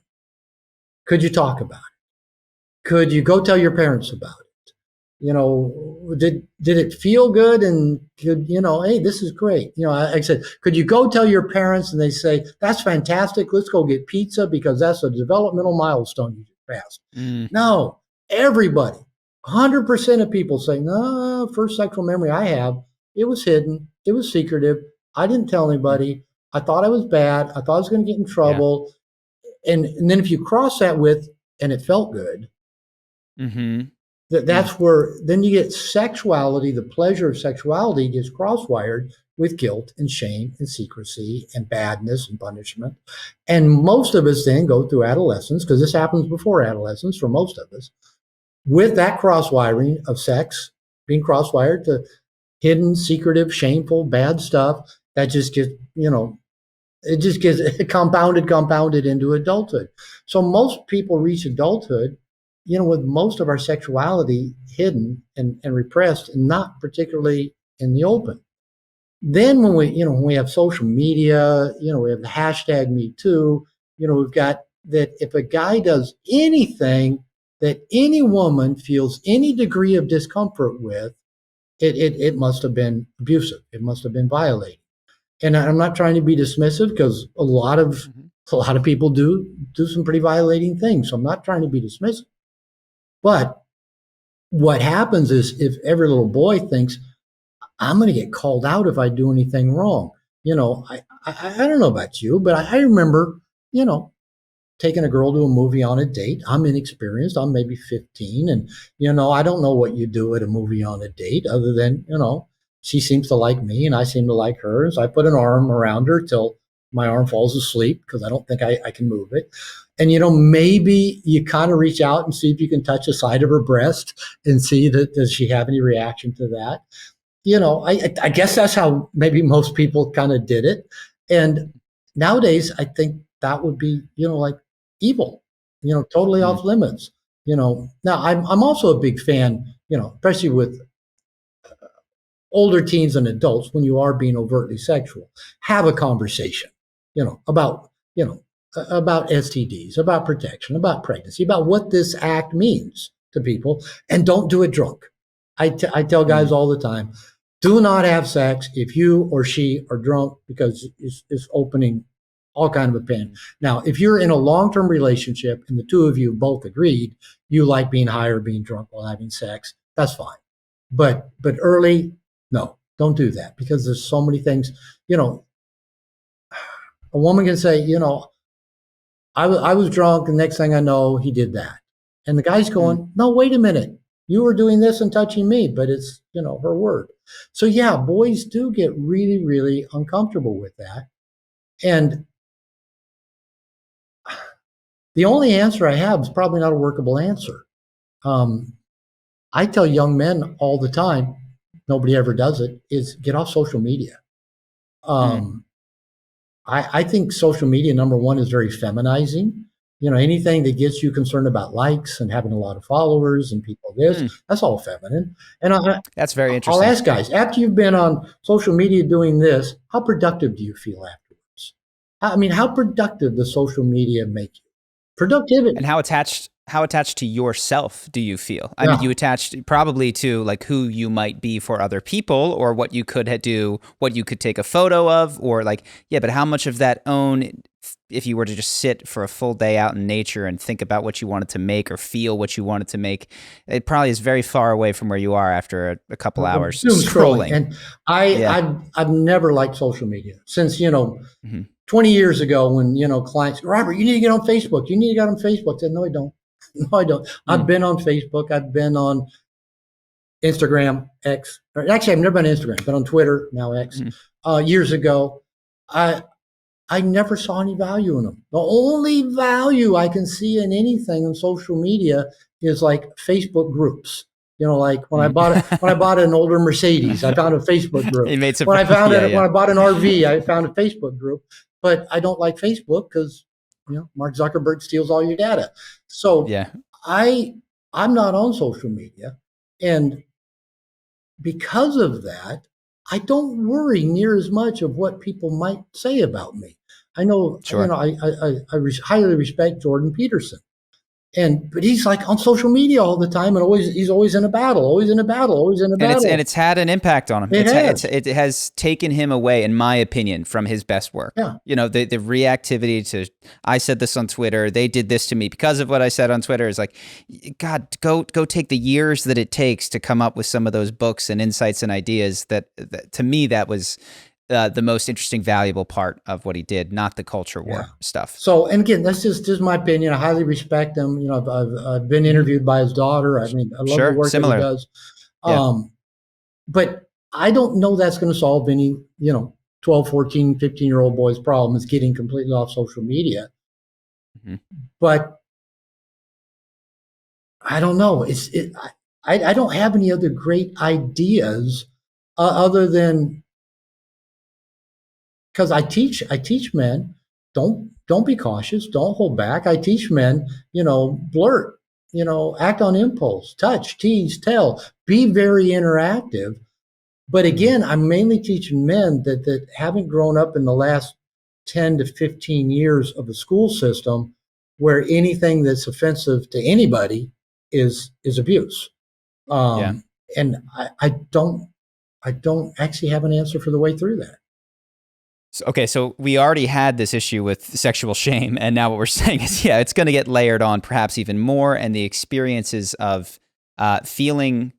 Could you talk about it? Could you go tell your parents about it? Did it feel good? And could, hey, this is great. I said, could you go tell your parents and they say, that's fantastic, let's go get pizza because that's a developmental milestone you just passed. No, everybody. 100% of people say, no, first sexual memory I have, it was hidden. It was secretive. I didn't tell anybody. I thought I was bad. I thought I was going to get in trouble. Yeah. And then if you cross that with, and it felt good, that's where, then you get sexuality, the pleasure of sexuality gets cross-wired with guilt and shame and secrecy and badness and punishment. And most of us then go through adolescence, because this happens before adolescence for most of us, with that cross-wiring of sex being cross-wired to hidden, secretive, shameful, bad stuff that just gets, it just gets compounded into adulthood. So most people reach adulthood, with most of our sexuality hidden and repressed and not particularly in the open. Then when we have social media, we have the hashtag Me Too, we've got that if a guy does anything that any woman feels any degree of discomfort with, it must have been abusive. It must have been violating. And I'm not trying to be dismissive, because a lot of people do some pretty violating things. So I'm not trying to be dismissive. But what happens is, if every little boy thinks, I'm going to get called out if I do anything wrong. I don't know about you, but I remember, taking a girl to a movie on a date. I'm inexperienced. I'm maybe 15. And, I don't know what you do at a movie on a date other than, she seems to like me and I seem to like her. So I put an arm around her till my arm falls asleep, because I don't think I can move it. And, maybe you kind of reach out and see if you can touch the side of her breast and see does she have any reaction to that? I guess that's how maybe most people kind of did it. And nowadays, I think that would be, like evil, totally off limits. Now I'm also a big fan, especially with older teens and adults, when you are being overtly sexual, have a conversation, about, about STDs, about protection, about pregnancy, about what this act means to people, and don't do it drunk. I tell guys all the time, do not have sex if you or she are drunk, because it's opening all kind of a pen. Now, if you're in a long-term relationship and the two of you both agreed you like being high or being drunk while having sex, that's fine. But early, no, don't do that, because there's so many things. A woman can say, I was drunk, and the next thing I know, he did that. And the guy's going, no, wait a minute. You were doing this and touching me, but it's, her word. So yeah, boys do get really, really uncomfortable with that. And the only answer I have is probably not a workable answer. I tell young men all the time, nobody ever does it, is get off social media. I think social media, number one, is very feminizing. Anything that gets you concerned about likes and having a lot of followers and people that's all feminine. And that's very interesting. I'll ask guys, after you've been on social media doing this, how productive do you feel afterwards? How productive does social media make you? Productivity. And how attached to yourself do you feel? I mean, you attached probably to like who you might be for other people, or what you could do, what you could take a photo of, or but how much of that own, if you were to just sit for a full day out in nature and think about what you wanted to make or feel what you wanted to make, it probably is very far away from where you are after a couple hours scrolling. And I've never liked social media since, 20 years ago, when, clients, Robert, you need to get on Facebook. You need to get on Facebook. I said, no, I don't. No, I don't. I've been on Facebook. I've been on Instagram, X. Actually, I've never been on Instagram. I've been on Twitter, now X. Years ago, I never saw any value in them. The only value I can see in anything on social media is like Facebook groups. Like when I bought an older Mercedes, I found a Facebook group. When I bought an RV, I found a Facebook group. But I don't like Facebook because, Mark Zuckerberg steals all your data. So I'm not on social media. And because of that, I don't worry near as much of what people might say about me. I know, I highly respect Jordan Peterson. But he's like on social media all the time, and he's always in a battle. And it's had an impact on him. It has taken him away, in my opinion, from his best work. Yeah. The reactivity to, I said this on Twitter, they did this to me because of what I said on Twitter, is like, God, go take the years that it takes to come up with some of those books and insights and ideas that to me, that was the most interesting, valuable part of what he did, not the culture war stuff. So, and again, that's just my opinion. I highly respect him. I've been interviewed by his daughter. I love the work that he does. But I don't know that's going to solve any, 12, 14, 15-year-old boy's problem is getting completely off social media. Mhm. But I don't know. I don't have any other great ideas other than because I teach men don't be cautious, don't hold back. I teach men, blurt, act on impulse, touch, tease, tell, be very interactive. But again, I'm mainly teaching men that haven't grown up in the last 10 to 15 years of the school system where anything that's offensive to anybody is abuse. Yeah. And I don't actually have an answer for the way through that. Okay, so we already had this issue with sexual shame, and now what we're saying is, yeah, it's going to get layered on perhaps even more, and the experiences of feeling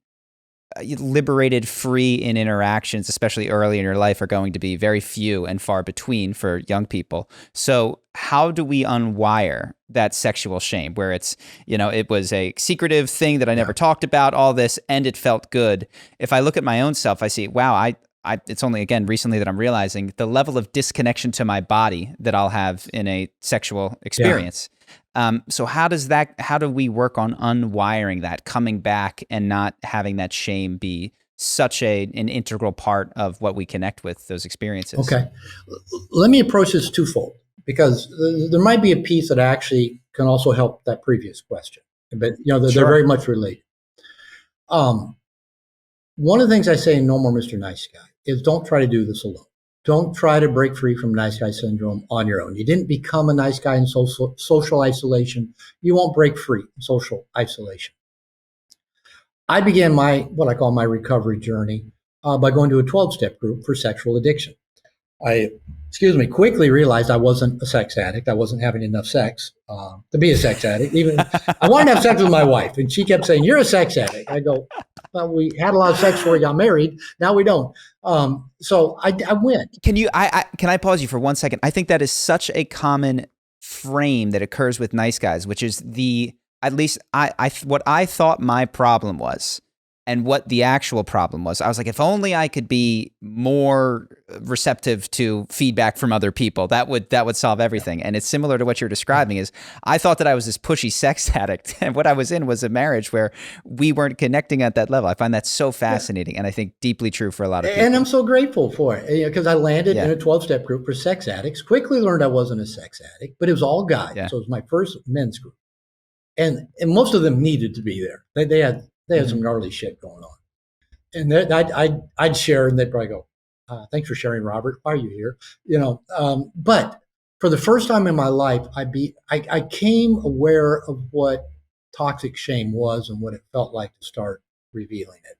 liberated, free in interactions, especially early in your life, are going to be very few and far between for young people. So how do we unwire that sexual shame where it's, it was a secretive thing that I never talked about, all this, and it felt good? If I look at my own self, I see, wow, it's only, again, recently that I'm realizing the level of disconnection to my body that I'll have in a sexual experience. So how do we work on unwiring that, coming back and not having that shame be such an integral part of what we connect with those experiences? Okay. Let me approach this twofold because there might be a piece that actually can also help that previous question, but they're Sure. very much related. One of the things I say in No More Mr. Nice Guy is don't try to do this alone. Don't try to break free from nice guy syndrome on your own. You didn't become a nice guy in social isolation. You won't break free in social isolation. I began what I call my recovery journey by going to a 12-step group for sexual addiction. I, quickly realized I wasn't a sex addict. I wasn't having enough sex to be a sex addict. Even I wanted to have sex with my wife, and she kept saying, "You're a sex addict." I go, "Well, we had a lot of sex before we got married. Now we don't." So I went. Can I pause you for 1 second? I think that is such a common frame that occurs with nice guys, which is at least what I thought my problem was and what the actual problem was. I was like, if only I could be more receptive to feedback from other people, that would solve everything. And it's similar to what you're describing. Is I thought that I was this pushy sex addict, and what I was in was a marriage where we weren't connecting at that level. I find that so fascinating, and I think deeply true for a lot of people. And I'm so grateful for it because I landed in a 12-step group for sex addicts. Quickly learned I wasn't a sex addict, but it was all guys. Yeah. So it was my first men's group, and most of them needed to be there. They had some gnarly shit going on, and I'd share, and they'd probably go, "Thanks for sharing, Robert. Why are you here?" But for the first time in my life, I came aware of what toxic shame was and what it felt like to start revealing it,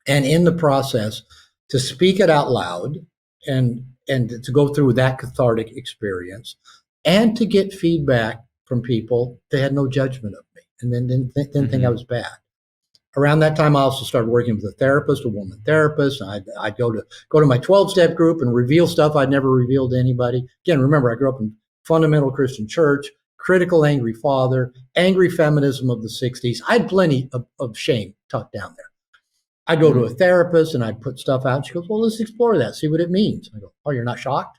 and in the process, to speak it out loud and to go through that cathartic experience, and to get feedback from people that had no judgment of me, and then didn't think I was bad. Around that time, I also started working with a therapist, a woman therapist. I'd go to my 12-step group and reveal stuff I'd never revealed to anybody. Again, remember, I grew up in fundamental Christian church, critical, angry father, angry feminism of the 60s. I had plenty of shame tucked down there. I'd go to a therapist and I'd put stuff out. And she goes, "Well, let's explore that, see what it means." I go, "Oh, you're not shocked?"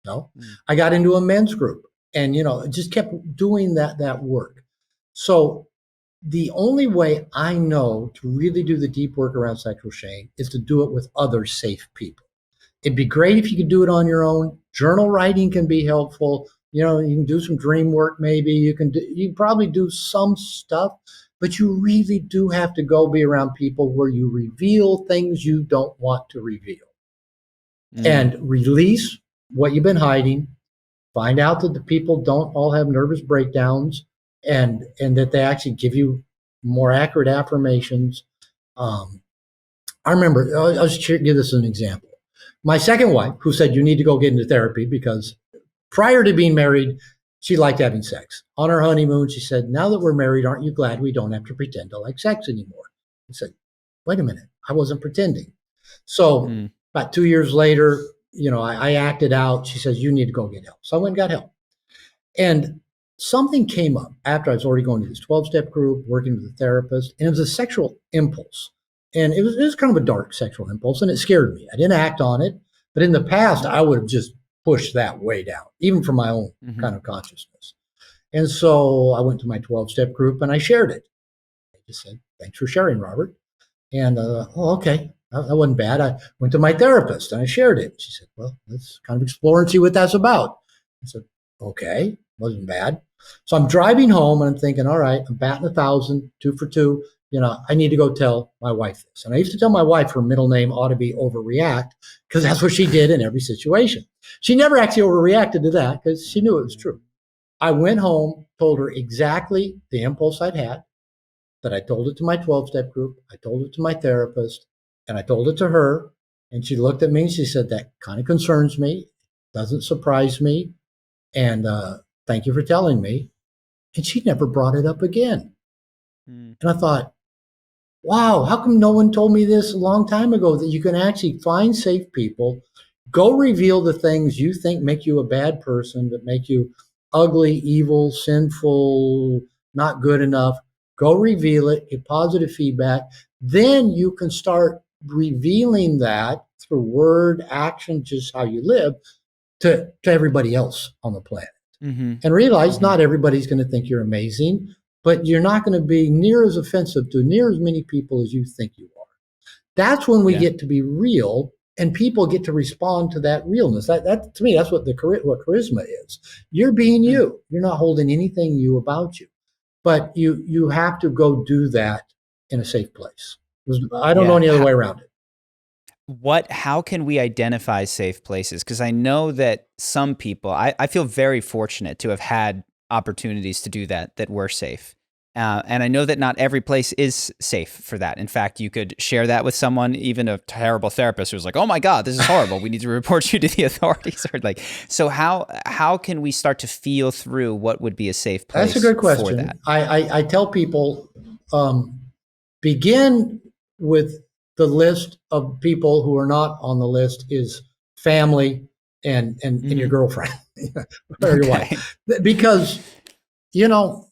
No. I got into a men's group and, just kept doing that work. So the only way I know to really do the deep work around sexual shame is to do it with other safe people. It'd be great if you could do it on your own. Journal writing can be helpful. You can do some dream work. Maybe you can probably do some stuff, but you really do have to go be around people where you reveal things you don't want to reveal and release what you've been hiding. Find out that the people don't all have nervous breakdowns and that they actually give you more accurate affirmations. I remember, I'll just give this as an example. My second wife, who said, "You need to go get into therapy," because prior to being married, she liked having sex. On her honeymoon, she said, "Now that we're married, aren't you glad we don't have to pretend to like sex anymore?" I said, "Wait a minute, I wasn't pretending." So about 2 years later, I acted out. She says, "You need to go get help." So I went and got help. And something came up after I was already going to this 12-step group, working with a therapist, and it was a sexual impulse. And it was kind of a dark sexual impulse, and it scared me. I didn't act on it, but in the past, I would have just pushed that way down, even for my own Mm-hmm. kind of consciousness. And so I went to my 12-step group and I shared it. I just said, "Thanks for sharing, Robert." And oh, okay, that wasn't bad. I went to my therapist and I shared it. She said, "Well, let's kind of explore and see what that's about." I said, "Okay, wasn't bad." So I'm driving home and I'm thinking, all right, I'm batting 1,000, 2 for 2. I need to go tell my wife this. And I used to tell my wife her middle name ought to be Overreact, because that's what she did in every situation. She never actually overreacted to that because she knew it was true. I went home, told her exactly the impulse I'd had, that I told it to my 12-step group, I told it to my therapist, and I told it to her. And she looked at me and she said, "That kind of concerns me, doesn't surprise me, and thank you for telling me." And she never brought it up again. Mm. And I thought, wow, how come no one told me this a long time ago, that you can actually find safe people, go reveal the things you think make you a bad person, that make you ugly, evil, sinful, not good enough. Go reveal it, get positive feedback. Then you can start revealing that through word, action, just how you live, to everybody else on the planet. Mm-hmm. And realize Mm-hmm. not everybody's going to think you're amazing, but you're not going to be near as offensive to near as many people as you think you are. That's when we Yeah. get to be real, and people get to respond to that realness. That to me, that's what what charisma is. You're being Mm. you. You're not holding anything you about you, but you have to go do that in a safe place. I don't know Yeah. any other way around it. How can we identify safe places? Because I know that some people, I feel very fortunate to have had opportunities to do that were safe. And I know that not every place is safe for that. In fact, you could share that with someone, even a terrible therapist who's like, "Oh my God, this is horrible. We need to report you to the authorities." Or like, so how can we start to feel through what would be a safe place That's a good for question. that? I tell people, begin with the list of people who are not on the list is family and your Mm-hmm. girlfriend or your Okay. wife, because you know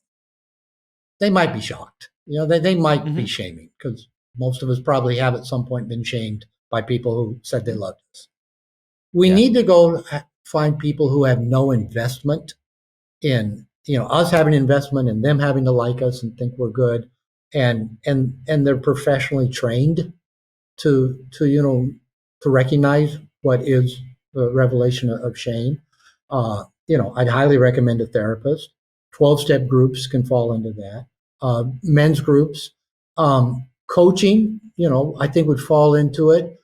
they might be shocked. They might be Mm-hmm. shaming, because most of us probably have at some point been shamed by people who said they loved us. We Yeah. need to go find people who have no investment in us having investment and them having to like us and think we're good, and they're professionally trained to recognize what is the revelation of shame. I'd highly recommend a therapist. 12-step groups can fall into that. Men's groups, coaching, I think would fall into it.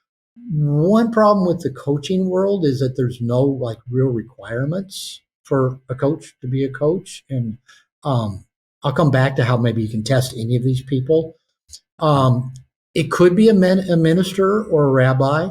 One problem with the coaching world is that there's no like real requirements for a coach to be a coach. And I'll come back to how maybe you can test any of these people. Uh-huh. It could be a minister or a rabbi.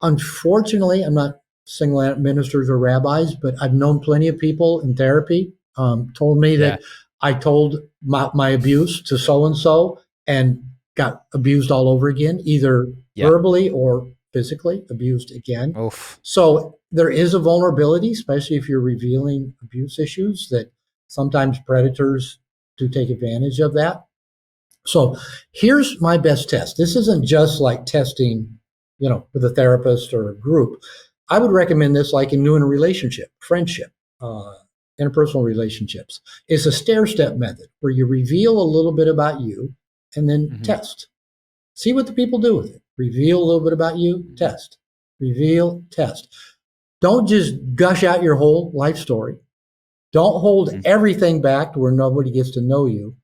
Unfortunately, I'm not singling out ministers or rabbis, but I've known plenty of people in therapy told me Yeah. that I told my abuse to so and got abused all over again, either Yeah. verbally or physically abused again. Oof. So there is a vulnerability, especially if you're revealing abuse issues, that sometimes predators do take advantage of that. So here's my best test. This isn't just like testing, with a therapist or a group. I would recommend this like in a relationship, friendship, uh, interpersonal relationships. It's a stair-step method where you reveal a little bit about you and then Mm-hmm. test. See what the people do with it. Reveal a little bit about you, test. Reveal, test. Don't just gush out your whole life story. Don't hold Mm-hmm. everything back to where nobody gets to know you.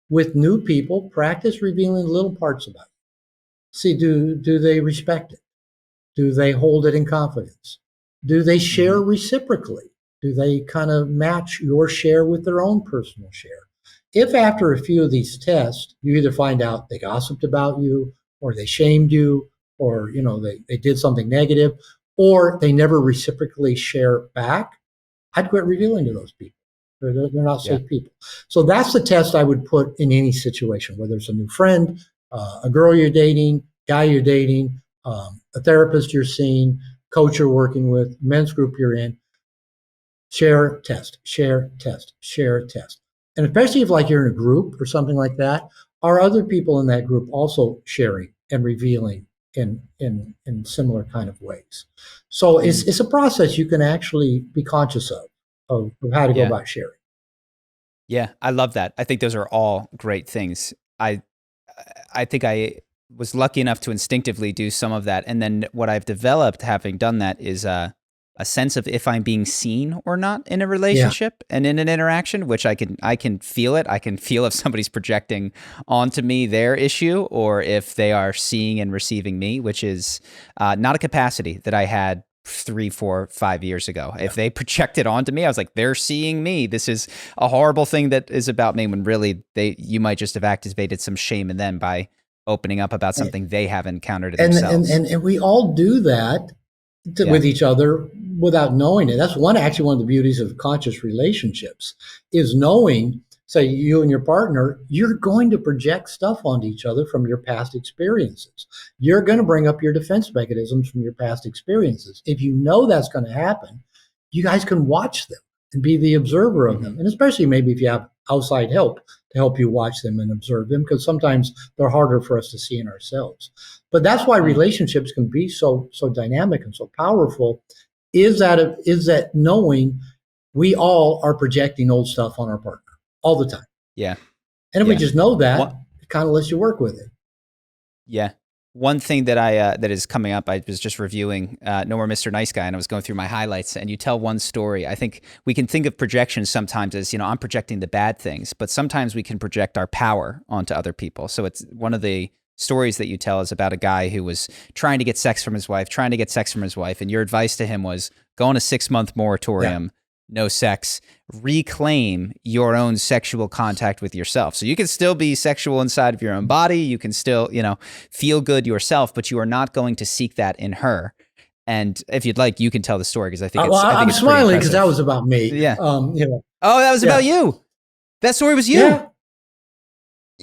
With new people, practice revealing little parts about it. See, do they respect it? Do they hold it in confidence? Do they share Mm-hmm. reciprocally? Do they kind of match your share with their own personal share? If after a few of these tests, you either find out they gossiped about you, or they shamed you, or they did something negative, or they never reciprocally share back, I'd quit revealing to those people. They're not Yeah. safe people. So that's the test I would put in any situation, whether it's a new friend, a girl you're dating, guy you're dating, a therapist you're seeing, coach you're working with, men's group you're in. Share, test, share, test, share, test. And especially if like you're in a group or something like that, are other people in that group also sharing and revealing in similar kind of ways? So it's a process you can actually be conscious of how to go Yeah. about sharing. Yeah, I love that. I think those are all great things. I think I was lucky enough to instinctively do some of that, and then what I've developed having done that is a sense of if I'm being seen or not in a Yeah. relationship and in an interaction, which I can feel it. I can feel if somebody's projecting onto me their issue or if they are seeing and receiving me, which is not a capacity that I had 3, 4, 5 years ago. If they projected onto me, I was like, they're seeing me. This is a horrible thing that is about me, when really you might just have activated some shame in them by opening up about something they have encountered in themselves. And we all do that with each other without knowing it. That's one of the beauties of conscious relationships is knowing, say you and your partner, you're going to project stuff onto each other from your past experiences. You're going to bring up your defense mechanisms from your past experiences. If you know that's going to happen, you guys can watch them and be the observer of them. And especially maybe if you have outside help to help you watch them and observe them, because sometimes they're harder for us to see in ourselves. But that's why relationships can be so dynamic and so powerful, is that knowing we all are projecting old stuff on our partner all the time. Yeah. And if we just know that, it kind of lets you work with it. Yeah. One thing that that is coming up, I was just reviewing No More Mr. Nice Guy, and I was going through my highlights, and you tell one story. I think we can think of projections sometimes as, I'm projecting the bad things, but sometimes we can project our power onto other people. So it's one of the stories that you tell is about a guy who was trying to get sex from his wife, and your advice to him was go on a 6-month moratorium, no sex, reclaim your own sexual contact with yourself. So you can still be sexual inside of your own body. You can still, feel good yourself, but you are not going to seek that in her. And if you'd like, you can tell the story, because I think I'm smiling because that was about me. Yeah. Oh, that was about you. That story was you. Yeah.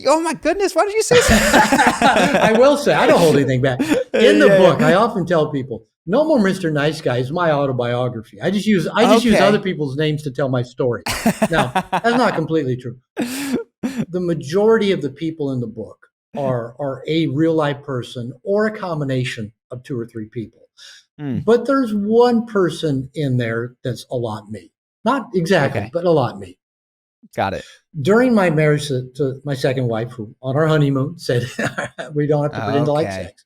Oh my goodness! Why did you say that? I will say I don't hold anything back. In the book, I often tell people, No More Mr. Nice Guy is my autobiography. I just use other people's names to tell my story. Now, that's not completely true. The majority of the people in the book are a real life person or a combination of 2 or 3 people. But there's one person in there that's a lot me. Not exactly, but a lot me. Got it. During my marriage to my second wife, who on our honeymoon said we don't have to pretend to like sex,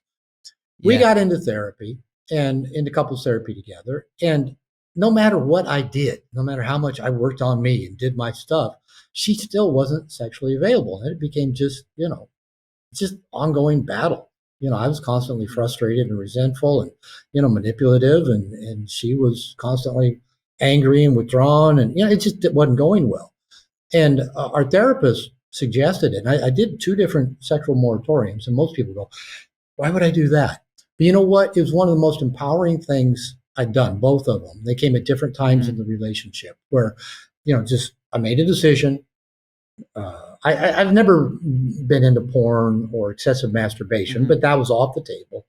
we got into therapy and into couples therapy together. And no matter what I did, no matter how much I worked on me and did my stuff, she still wasn't sexually available. And it became just ongoing battle. I was constantly frustrated and resentful and, manipulative. And she was constantly angry and withdrawn. And, it wasn't going well. And our therapist suggested it. And I did 2 different sexual moratoriums. And most people go, why would I do that? But you know what? It was one of the most empowering things I'd done, both of them. They came at different times in the relationship where, I made a decision. I've never been into porn or excessive masturbation, but that was off the table.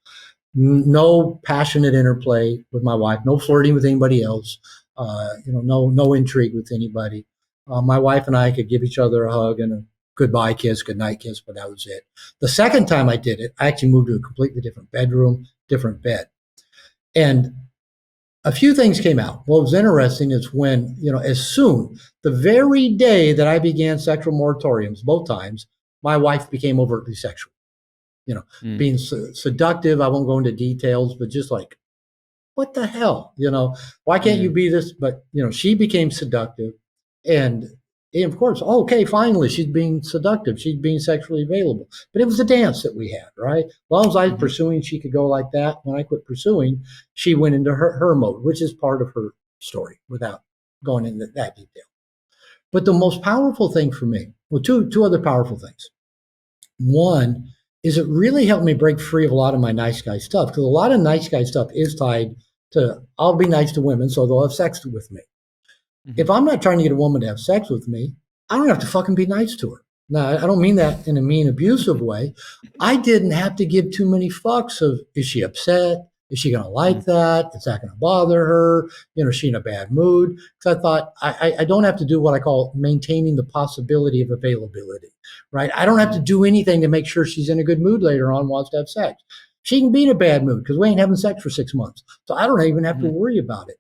No passionate interplay with my wife, no flirting with anybody else, no intrigue with anybody. My wife and I could give each other a hug and a goodbye kiss, goodnight kiss, but that was it. The second time I did it, I actually moved to a completely different bedroom, different bed. And a few things came out. What was interesting is when, the very day that I began sexual moratoriums, both times, my wife became overtly sexual, being seductive. I won't go into details, but just like, what the hell, why can't you be this? But, she became seductive. And of course, okay, finally, she's being seductive. She's being sexually available. But it was a dance that we had, right? As long as I was pursuing, she could go like that. When I quit pursuing, she went into her mode, which is part of her story without going into that detail. But the most powerful thing for me, two other powerful things. One is it really helped me break free of a lot of my nice guy stuff, because a lot of nice guy stuff is tied to, I'll be nice to women, so they'll have sex with me. If I'm not trying to get a woman to have sex with me, I don't have to fucking be nice to her. Now, I don't mean that in a mean, abusive way. I didn't have to give too many fucks of, is she upset? Is she going to like that? Is that going to bother her? Is she in a bad mood? Because I thought I don't have to do what I call maintaining the possibility of availability, right? I don't have to do anything to make sure she's in a good mood later on, wants to have sex. She can be in a bad mood because we ain't having sex for 6 months. So I don't even have to worry about it.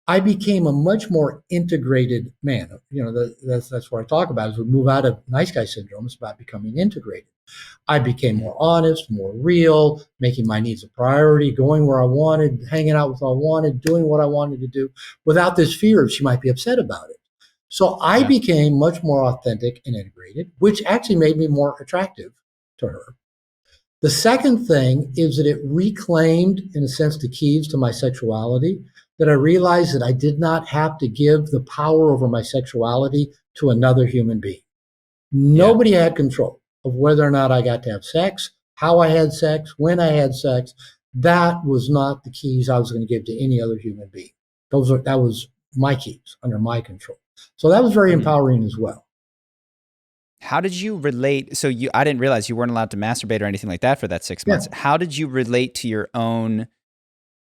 I became a much more integrated man. That's what I talk about. As we move out of nice guy syndrome, it's about becoming integrated. I became more honest, more real, making my needs a priority, going where I wanted, hanging out with who I wanted, doing what I wanted to do without this fear of she might be upset about it. So I became much more authentic and integrated, which actually made me more attractive to her. The second thing is that it reclaimed, in a sense, the keys to my sexuality, that I realized that I did not have to give the power over my sexuality to another human being. Nobody had control of whether or not I got to have sex, how I had sex, when I had sex. That was not the keys I was going to give to any other human being. That was my keys under my control. So that was very empowering as well. How did you relate? So I didn't realize you weren't allowed to masturbate or anything like that for that 6 months. Yeah. How did you relate to your own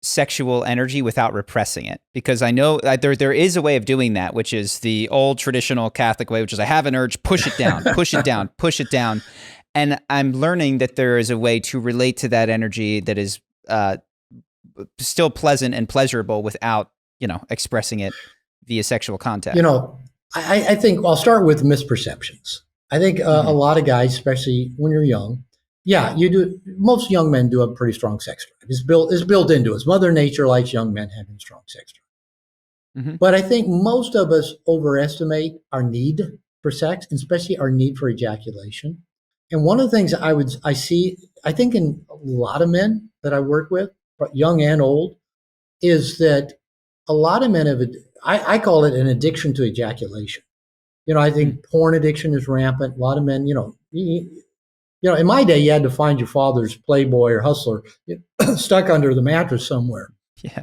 sexual energy without repressing it? Because I know there is a way of doing that, which is the old traditional Catholic way, which is I have an urge, push it down, push it down, push it down. And I'm learning that there is a way to relate to that energy that is still pleasant and pleasurable without, expressing it via sexual contact. I think I'll start with misperceptions. I think a lot of guys, especially when you're young, you do. Most young men do have a pretty strong sex drive. It's built into us. Mother Nature likes young men having strong sex drive. But I think most of us overestimate our need for sex, and especially our need for ejaculation. And one of the things I see, I think in a lot of men that I work with, young and old, is that a lot of men have, I call it an addiction to ejaculation. I think porn addiction is rampant. A lot of men, in my day, you had to find your father's Playboy or Hustler stuck under the mattress somewhere. Yeah.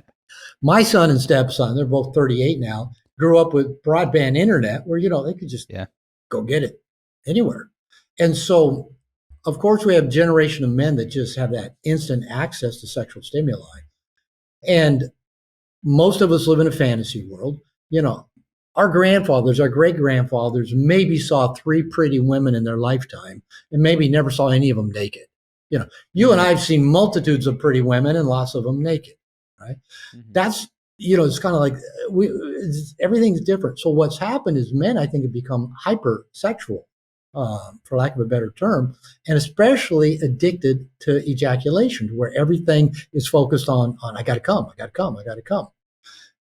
My son and stepson, they're both 38 now, grew up with broadband internet where, they could just go get it anywhere. And so, of course, we have a generation of men that just have that instant access to sexual stimuli. And most of us live in a fantasy world. Our grandfathers, our great-grandfathers maybe saw 3 pretty women in their lifetime and maybe never saw any of them naked. You and I have seen multitudes of pretty women and lots of them naked, right? That's, it's kind of like everything's different. So what's happened is men, I think, have become hypersexual, for lack of a better term, and especially addicted to ejaculation, where everything is focused on I got to come, I got to come, I got to come.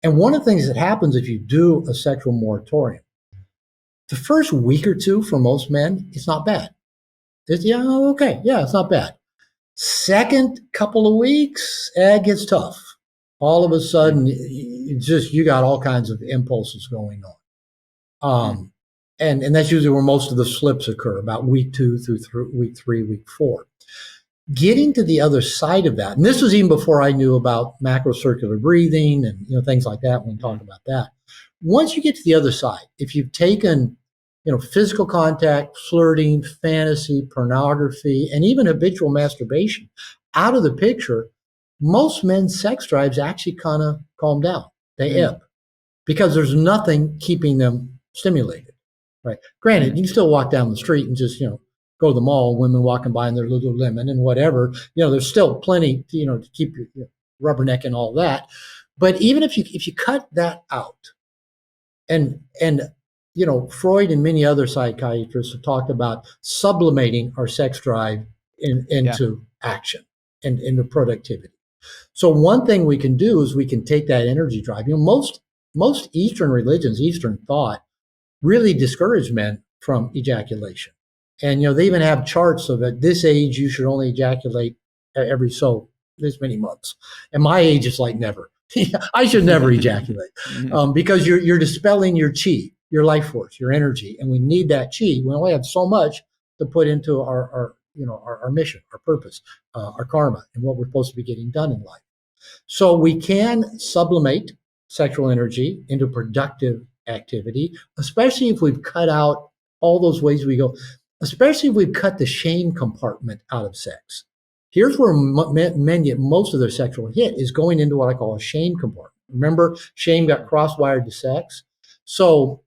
And one of the things that happens if you do a sexual moratorium, the first week or two for most men, it's not bad. It's not bad. Second couple of weeks, it gets tough. All of a sudden, you got all kinds of impulses going on. And that's usually where most of the slips occur, about week 2 through week 3, week 4. Getting to the other side of that, and this was even before I knew about macrocircular breathing and things like that when we talk about that. Once you get to the other side, if you've taken physical contact, flirting, fantasy, pornography, and even habitual masturbation out of the picture, most men's sex drives actually kind of calm down. They ebb because there's nothing keeping them stimulated. Right. Granted, you can still walk down the street and just go to the mall, women walking by in their Lululemon and whatever, there's still plenty, to keep your rubberneck and all that. But even if you cut that out, and Freud and many other psychiatrists have talked about sublimating our sex drive into action and into productivity. So one thing we can do is we can take that energy drive. Most Eastern religions, Eastern thought, really discourage men from ejaculation. And, they even have charts of at this age, you should only ejaculate every this many months. And my age is like never. I should never ejaculate because you're dispelling your chi, your life force, your energy. And we need that chi. We only have so much to put into our mission, our purpose, our karma, and what we're supposed to be getting done in life. So we can sublimate sexual energy into productive activity, especially if we've cut out all those ways we go, especially if we've cut the shame compartment out of sex. Here's where men get most of their sexual hit is going into what I call a shame compartment. Remember, shame got cross-wired to sex. So,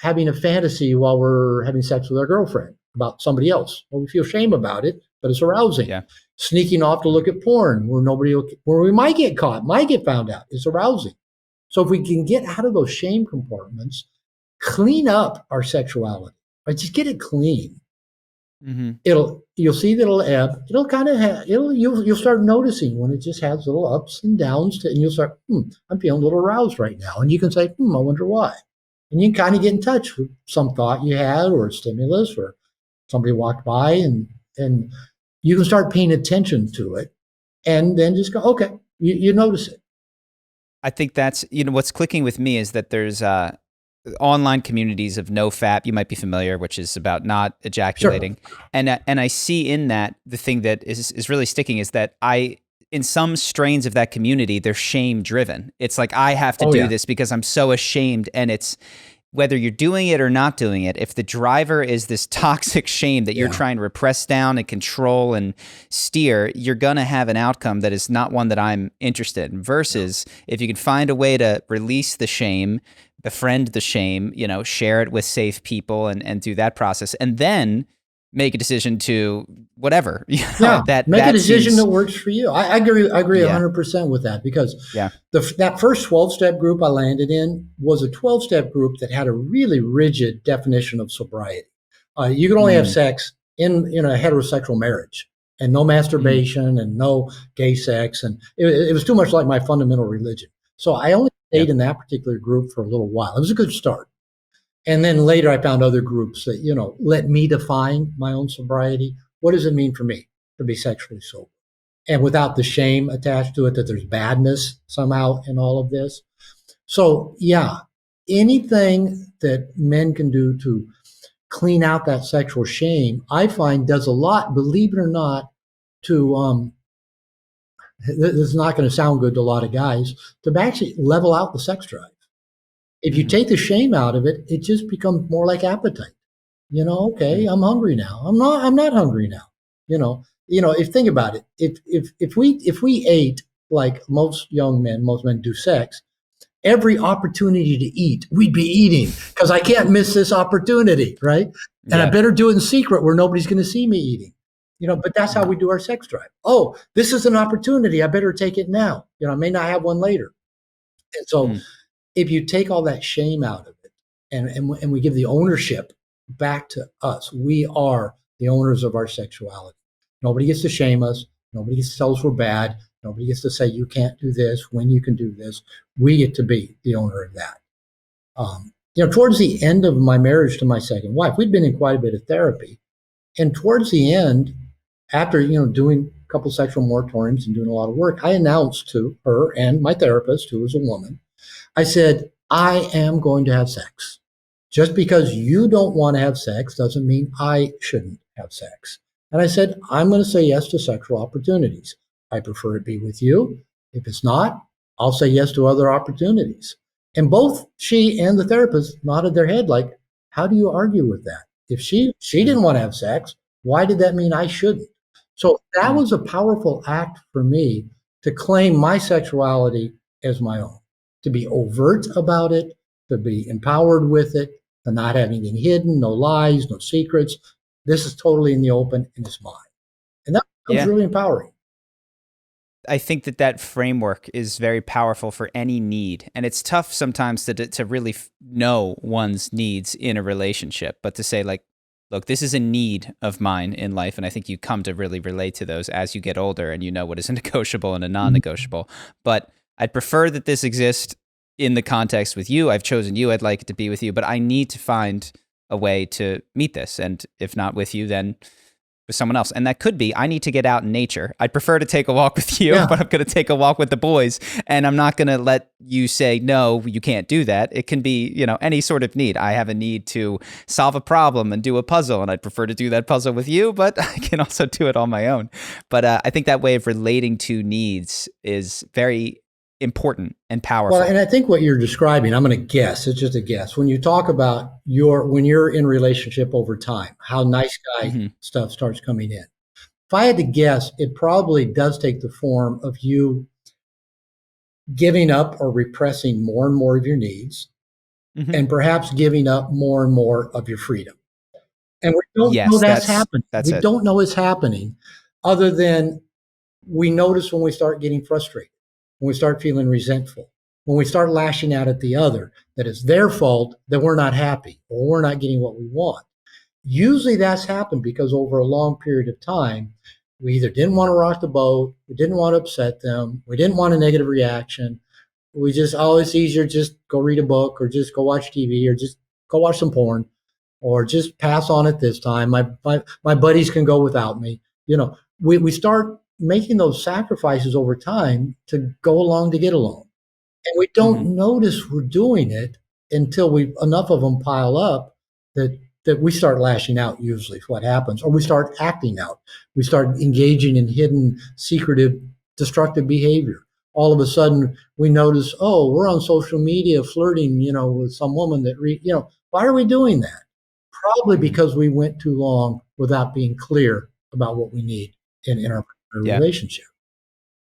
having a fantasy while we're having sex with our girlfriend about somebody else. Well, we feel shame about it, but it's arousing. Yeah. Sneaking off to look at porn where we might get caught, might get found out. It's arousing. So if we can get out of those shame compartments, clean up our sexuality, right? Just get it clean. Mm-hmm. You'll see that it'll ebb. It'll kind of you'll start noticing when it just has little ups and downs, and you'll start, I'm feeling a little aroused right now, and you can say, I wonder why, and you can kind of get in touch with some thought you had or a stimulus or somebody walked by, and you can start paying attention to it, and then just go, okay, you notice it. I think that's, what's clicking with me is that there's online communities of NoFap, you might be familiar, which is about not ejaculating. Sure. And I see in that, the thing that is really sticking is that in some strains of that community, they're shame driven. It's like, I have to do this because I'm so ashamed. And it's whether you're doing it or not doing it, if the driver is this toxic shame that you're trying to repress down and control and steer, you're going to have an outcome that is not one that I'm interested in. Versus if you can find a way to release the shame, befriend the shame, share it with safe people and do that process, and then make a decision to whatever. Make a decision that works for you. I agree 100% with that, because that first 12-step group I landed in was a 12-step group that had a really rigid definition of sobriety. You can only have sex in a heterosexual marriage, and no masturbation and no gay sex, and it was too much like my fundamental religion. So I only stayed in that particular group for a little while. It was a good start. And then later I found other groups that, let me define my own sobriety. What does it mean for me to be sexually sober? And without the shame attached to it, that there's badness somehow in all of this. So anything that men can do to clean out that sexual shame, I find does a lot, believe it or not, to, this is not going to sound good to a lot of guys, to actually level out the sex drive. If you take the shame out of it, it just becomes more like appetite. Okay, I'm hungry now. I'm not hungry now. If think about it, if we ate like most men do sex, every opportunity to eat, we'd be eating, because I can't miss this opportunity, right? And I better do it in secret where nobody's going to see me eating. But that's how we do our sex drive. Oh, this is an opportunity. I better take it now. I may not have one later. And so if you take all that shame out of it and we give the ownership back to us, we are the owners of our sexuality. Nobody gets to shame us. Nobody gets to tell us we're bad. Nobody gets to say you can't do this when you can do this. We get to be the owner of that. Towards the end of my marriage to my second wife, we'd been in quite a bit of therapy. And towards the end, after, doing a couple sexual moratoriums and doing a lot of work, I announced to her and my therapist, who was a woman, I said, I am going to have sex. Just because you don't want to have sex doesn't mean I shouldn't have sex. And I said, I'm going to say yes to sexual opportunities. I prefer it be with you. If it's not, I'll say yes to other opportunities. And both she and the therapist nodded their head like, how do you argue with that? If she didn't want to have sex, why did that mean I shouldn't? So that was a powerful act for me to claim my sexuality as my own, to be overt about it, to be empowered with it, to not have anything hidden, no lies, no secrets. This is totally in the open and it's mine. And that was really empowering. I think that framework is very powerful for any need. And it's tough sometimes to really know one's needs in a relationship, but to say like, look, this is a need of mine in life. And I think you come to really relate to those as you get older and you know what is a negotiable and a non-negotiable. But I'd prefer that this exists in the context with you. I've chosen you. I'd like it to be with you, but I need to find a way to meet this. And if not with you, then with someone else. And that could be, I need to get out in nature. I'd prefer to take a walk with you, but I'm going to take a walk with the boys. And I'm not going to let you say, no, you can't do that. It can be, any sort of need. I have a need to solve a problem and do a puzzle. And I'd prefer to do that puzzle with you, but I can also do it on my own. But I think that way of relating to needs is very important and powerful. Well, and I think what you're describing, I'm going to guess, it's just a guess. When you talk about when you're in relationship over time, how nice guy stuff starts coming in. if I had to guess, it probably does take the form of you giving up or repressing more and more of your needs, and perhaps giving up more and more of your freedom. And we don't know Yes, that's happening. that's We it. don't know it's happening, other than we notice when we start getting frustrated, when we start feeling resentful, when we start lashing out at the other, that it's their fault that we're not happy or we're not getting what we want. Usually that's happened because over a long period of time, we either didn't want to rock the boat, we didn't want to upset them, we didn't want a negative reaction. We just, oh, it's easier just go read a book or just go watch TV or just go watch some porn or just pass on it this time. My buddies can go without me. We start making those sacrifices over time to go along to get along. And we don't notice we're doing it until enough of them pile up that we start lashing out, usually is what happens, or we start acting out. We start engaging in hidden, secretive, destructive behavior. All of a sudden we notice, oh, we're on social media flirting, with some woman why are we doing that? Probably because we went too long without being clear about what we need in our relationship.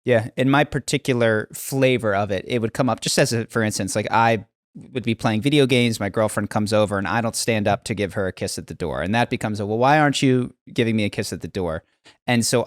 Yeah. In my particular flavor of it, it would come up just for instance, like I would be playing video games. My girlfriend comes over and I don't stand up to give her a kiss at the door. And that becomes well, why aren't you giving me a kiss at the door? And so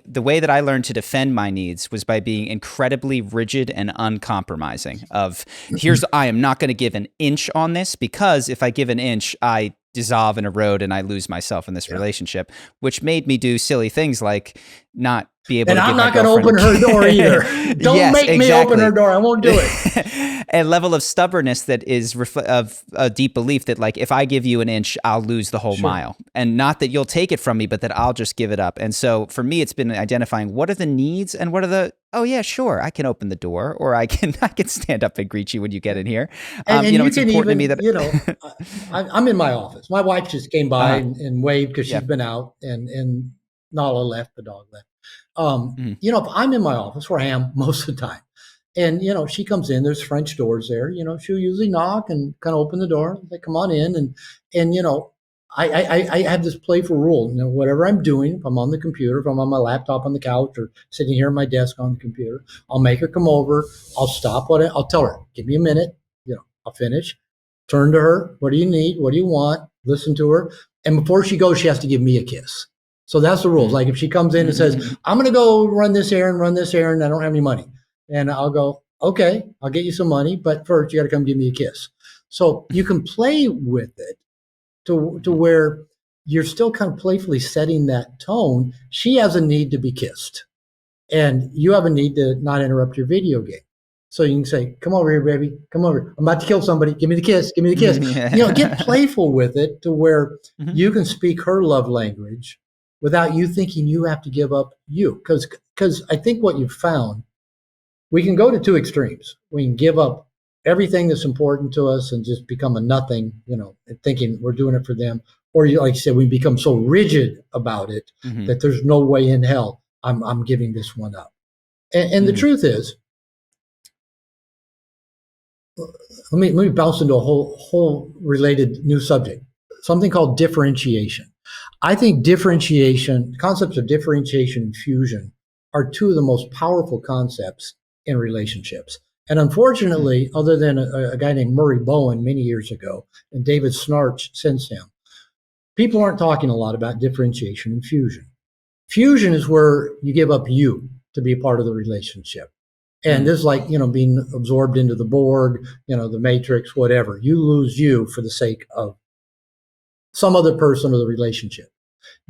the way that I learned to defend my needs was by being incredibly rigid and uncompromising I am not going to give an inch on this, because if I give an inch, I dissolve and erode and I lose myself in this relationship, which made me do silly things like not be able to give my girlfriend. And I'm not going to open her door either. Don't make me open her door. I won't do it. A level of stubbornness that is of a deep belief that, like, if I give you an inch, I'll lose the whole mile. And not that you'll take it from me, but that I'll just give it up. And so for me, it's been identifying what are the needs and what are oh yeah, sure, I can open the door, or I can stand up and greet you when you get in here. And it's important to me that, I'm in my office. My wife just came by and waved because she's been out, and Nala left, the dog left. If I'm in my office, where I am most of the time, and, she comes in, there's French doors there, she'll usually knock and kind of open the door, say, come on in. And I have this playful rule, whatever I'm doing, if I'm on the computer, if I'm on my laptop on the couch or sitting here at my desk on the computer, I'll make her come over. I'll stop I'll tell her, give me a minute, I'll finish, turn to her. What do you need? What do you want? Listen to her. And before she goes, she has to give me a kiss. So that's the rules. Like if she comes in and says, I'm going to go run this errand, I don't have any money. And I'll go, okay, I'll get you some money, but first you got to come give me a kiss. So you can play with it to where you're still kind of playfully setting that tone. She has a need to be kissed, and you have a need to not interrupt your video game. So you can say, come over here, baby, come over. I'm about to kill somebody. Give me the kiss. Give me the kiss. Get playful with it to where you can speak her love language without you thinking you have to give up you. Because I think what you've found, we can go to two extremes. We can give up everything that's important to us and just become a nothing, thinking we're doing it for them. Or like you said, we become so rigid about it that there's no way in hell I'm giving this one up. And the truth is, let me bounce into a whole related new subject, something called differentiation. I think concepts of differentiation and fusion are two of the most powerful concepts in relationships. And unfortunately, other than a guy named Murray Bowen many years ago and David Snarch since him, people aren't talking a lot about differentiation and fusion. Fusion is where you give up you to be a part of the relationship. And this is like, being absorbed into the Borg, the Matrix, whatever. You lose you for the sake of some other person or the relationship.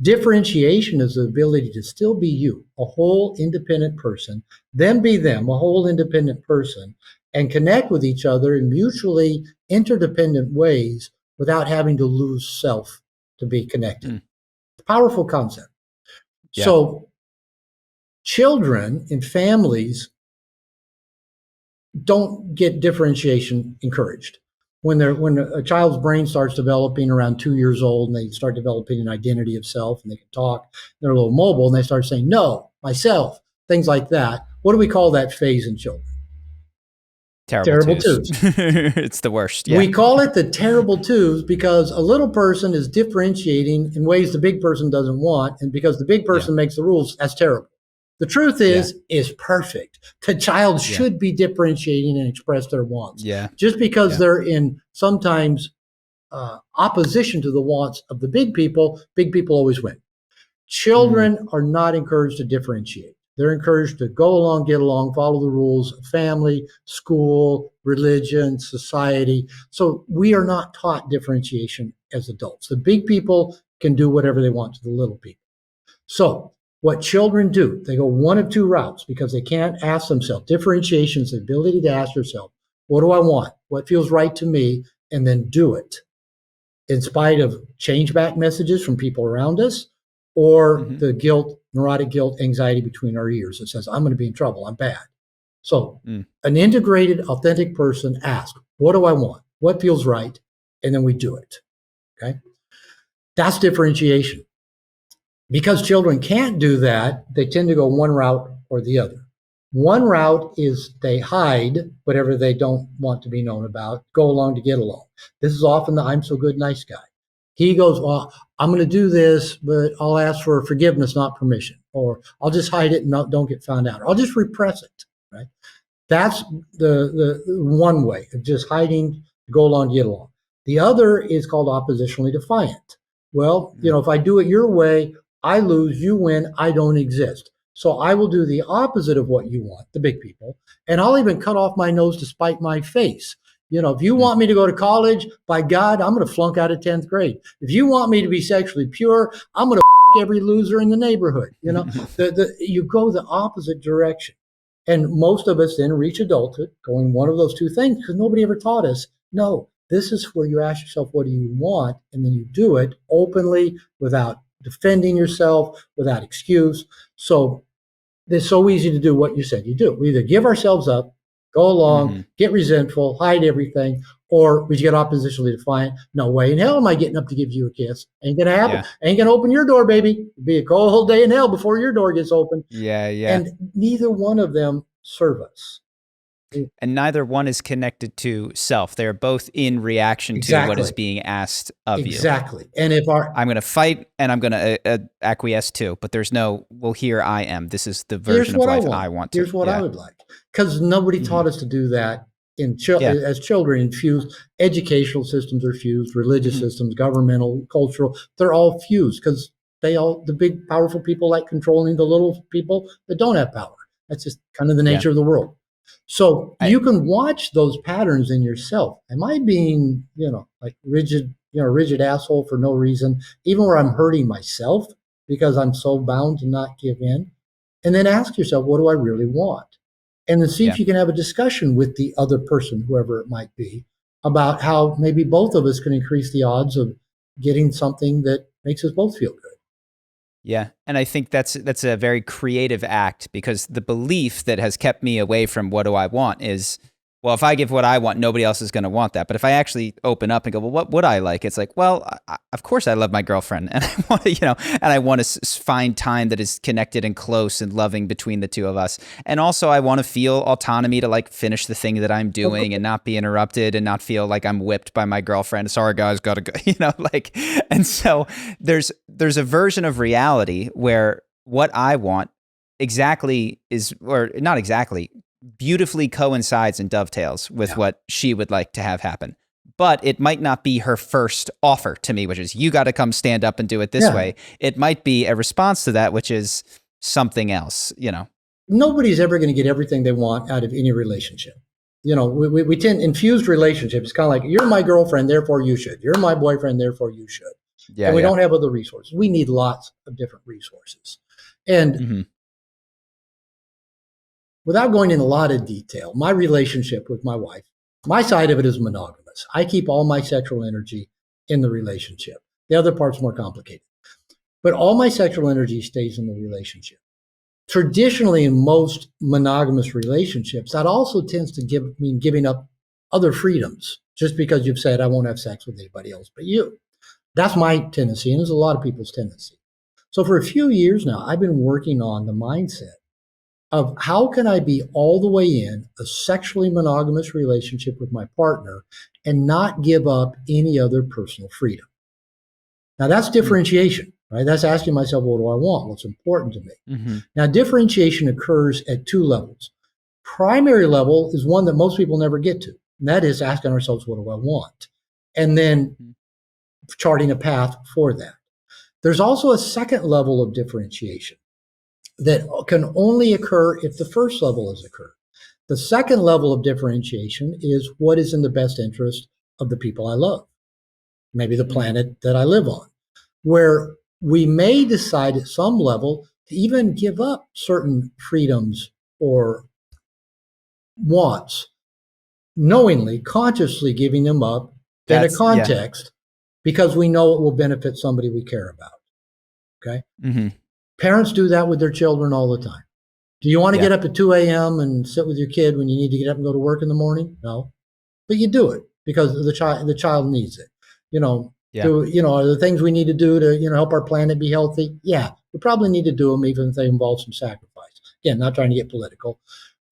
Differentiation is the ability to still be you, a whole independent person, then be them, a whole independent person, and connect with each other in mutually interdependent ways without having to lose self to be connected. Powerful concept. Yeah. So children and families don't get differentiation encouraged. When a child's brain starts developing around 2 years old and they start developing an identity of self and they can talk, they're a little mobile and they start saying, no, myself, things like that. What do we call that phase in children? Terrible Terrible twos. twos. It's the worst. Yeah. We call it the terrible twos because a little person is differentiating in ways the big person doesn't want, and because the big person makes the rules, that's terrible. The truth is perfect. The child should be differentiating and express their wants. Yeah. Just because they're in sometimes opposition to the wants of the big people always win. Children are not encouraged to differentiate. They're encouraged to go along, get along, follow the rules of family, school, religion, society. So we are not taught differentiation as adults. The big people can do whatever they want to the little people. So what children do, they go one of two routes because they can't ask themselves. Differentiation is the ability to ask yourself, what do I want? What feels right to me? And then do it in spite of change back messages from people around us, or the guilt, neurotic guilt, anxiety between our ears that says, I'm going to be in trouble, I'm bad. So an integrated, authentic person asks, what do I want? What feels right? And then we do it. Okay. That's differentiation. Because children can't do that, they tend to go one route or the other. One route is they hide whatever they don't want to be known about, go along to get along. This is often the I'm so good, nice guy. He goes, well, I'm going to do this, but I'll ask for forgiveness, not permission. Or I'll just hide it and don't get found out. Or I'll just repress it, right? That's the one way of just hiding to go along to get along. The other is called oppositionally defiant. Well, if I do it your way, I lose, you win, I don't exist. So I will do the opposite of what you want, the big people, and I'll even cut off my nose to spite my face. If you want me to go to college, by God, I'm going to flunk out of 10th grade. If you want me to be sexually pure, I'm going to every loser in the neighborhood. You go the opposite direction. And most of us then reach adulthood going one of those two things because nobody ever taught us, no, this is where you ask yourself, what do you want? And then you do it openly without defending yourself, without excuse. So it's so easy to do what you said you do. We either give ourselves up, go along, get resentful, hide everything, or we get oppositionally defiant. No way in hell am I getting up to give you a kiss. Ain't going to happen. Ain't going to open your door, baby. It'll be a cold day in hell before your door gets open. And neither one of them serve us. And neither one is connected to self. They're both in reaction to what is being asked of you. Exactly. And if I'm going to fight and I'm going to acquiesce too, but there's no, well, here I am. This is the version of life I want to. Here's what I would like. Because nobody taught us to do that as children. Infused educational systems are fused, religious systems, governmental, cultural. They're all fused because the big powerful people like controlling the little people that don't have power. That's just kind of the nature of the world. So you can watch those patterns in yourself. Am I being, like rigid asshole for no reason, even where I'm hurting myself because I'm so bound to not give in? And then ask yourself, what do I really want? And then see if you can have a discussion with the other person, whoever it might be, about how maybe both of us can increase the odds of getting something that makes us both feel good. Yeah. And I think that's a very creative act because the belief that has kept me away from what do I want is, well, if I give what I want, nobody else is going to want that. But if I actually open up and go, well, what would I like? It's like, well, of course I love my girlfriend and I want to, and I want to find time that is connected and close and loving between the two of us. And also I want to feel autonomy to like finish the thing that I'm doing and not be interrupted and not feel like I'm whipped by my girlfriend. Sorry guys, gotta go, and so there's a version of reality where what I want exactly is, or not exactly, beautifully coincides and dovetails with what she would like to have happen. But it might not be her first offer to me, which is you got to come stand up and do it this way. It might be a response to that, which is something else, Nobody's ever going to get everything they want out of any relationship. We tend infused relationships. It's kind of like, you're my girlfriend, therefore you should. You're my boyfriend, therefore you should. And we don't have other resources. We need lots of different resources. And without going in a lot of detail, my relationship with my wife, my side of it is monogamous. I keep all my sexual energy in the relationship. The other part's more complicated. But all my sexual energy stays in the relationship. Traditionally, in most monogamous relationships, that also tends to mean giving up other freedoms just because you've said, I won't have sex with anybody else but you. That's my tendency, and it's a lot of people's tendency. So for a few years now, I've been working on the mindset of how can I be all the way in a sexually monogamous relationship with my partner and not give up any other personal freedom. Now that's differentiation, right? That's asking myself, what do I want? What's important to me? Mm-hmm. Now differentiation occurs at two levels. Primary level is one that most people never get to, and that is asking ourselves, what do I want? And then charting a path for that. There's also a second level of differentiation that can only occur if the first level has occurred. The second level of differentiation is what is in the best interest of the people I love, maybe the planet that I live on, where we may decide at some level to even give up certain freedoms or wants, knowingly, consciously giving them up in a context because we know it will benefit somebody we care about. Okay. Mm-hmm. Parents do that with their children all the time. Do you want to get up at 2 a.m. and sit with your kid when you need to get up and go to work in the morning? No, but you do it because the child needs it. Are the things we need to do to, help our planet be healthy? Yeah, we probably need to do them even if they involve some sacrifice. Again, not trying to get political,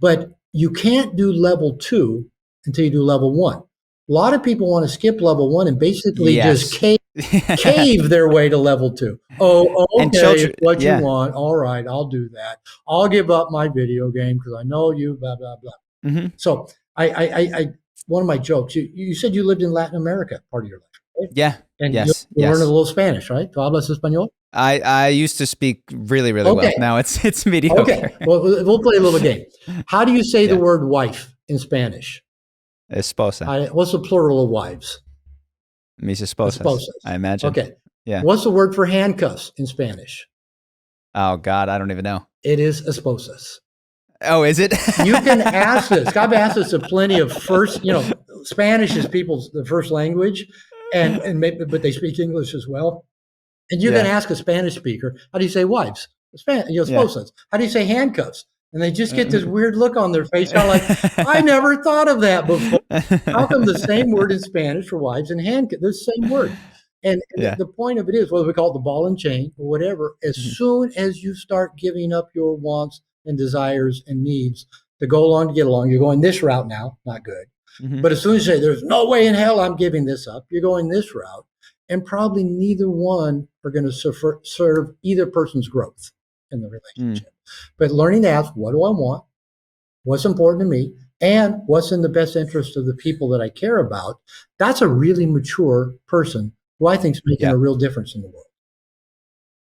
but you can't do level 2 until you do level 1. A lot of people want to skip level 1 and basically just cave their way to level 2. Oh, okay, what you want. All right, I'll do that. I'll give up my video game because I know you, blah, blah, blah. Mm-hmm. So I one of my jokes, you said you lived in Latin America part of your life, right? Yeah. And you learned a little Spanish, right? ¿Tú hablas español? I used to speak really, really well. Now it's mediocre. Okay, well, we'll play a little game. How do you say the word wife in Spanish? Esposa. What's the plural of wives? Mis esposas, I imagine. Okay. Yeah. What's the word for handcuffs in Spanish? Oh, God, I don't even know. It is esposas. Oh, is it? You can ask this. I've asked this to plenty of Spanish is the first language, and maybe, but they speak English as well. And you can ask a Spanish speaker, how do you say wives? Esposas. How do you say handcuffs? And they just get this weird look on their face, kind of like, I never thought of that before. How come the same word in Spanish for wives and handcuffs? The same word. And the point of it is, whether we call it the ball and chain or whatever, as soon as you start giving up your wants and desires and needs to go along to get along, you're going this route now, not good. Mm-hmm. But as soon as you say, there's no way in hell I'm giving this up, you're going this route. And probably neither one are going to serve either person's growth in the relationship. But learning to ask, what do I want? What's important to me? And what's in the best interest of the people that I care about? That's a really mature person who I think is making a real difference in the world.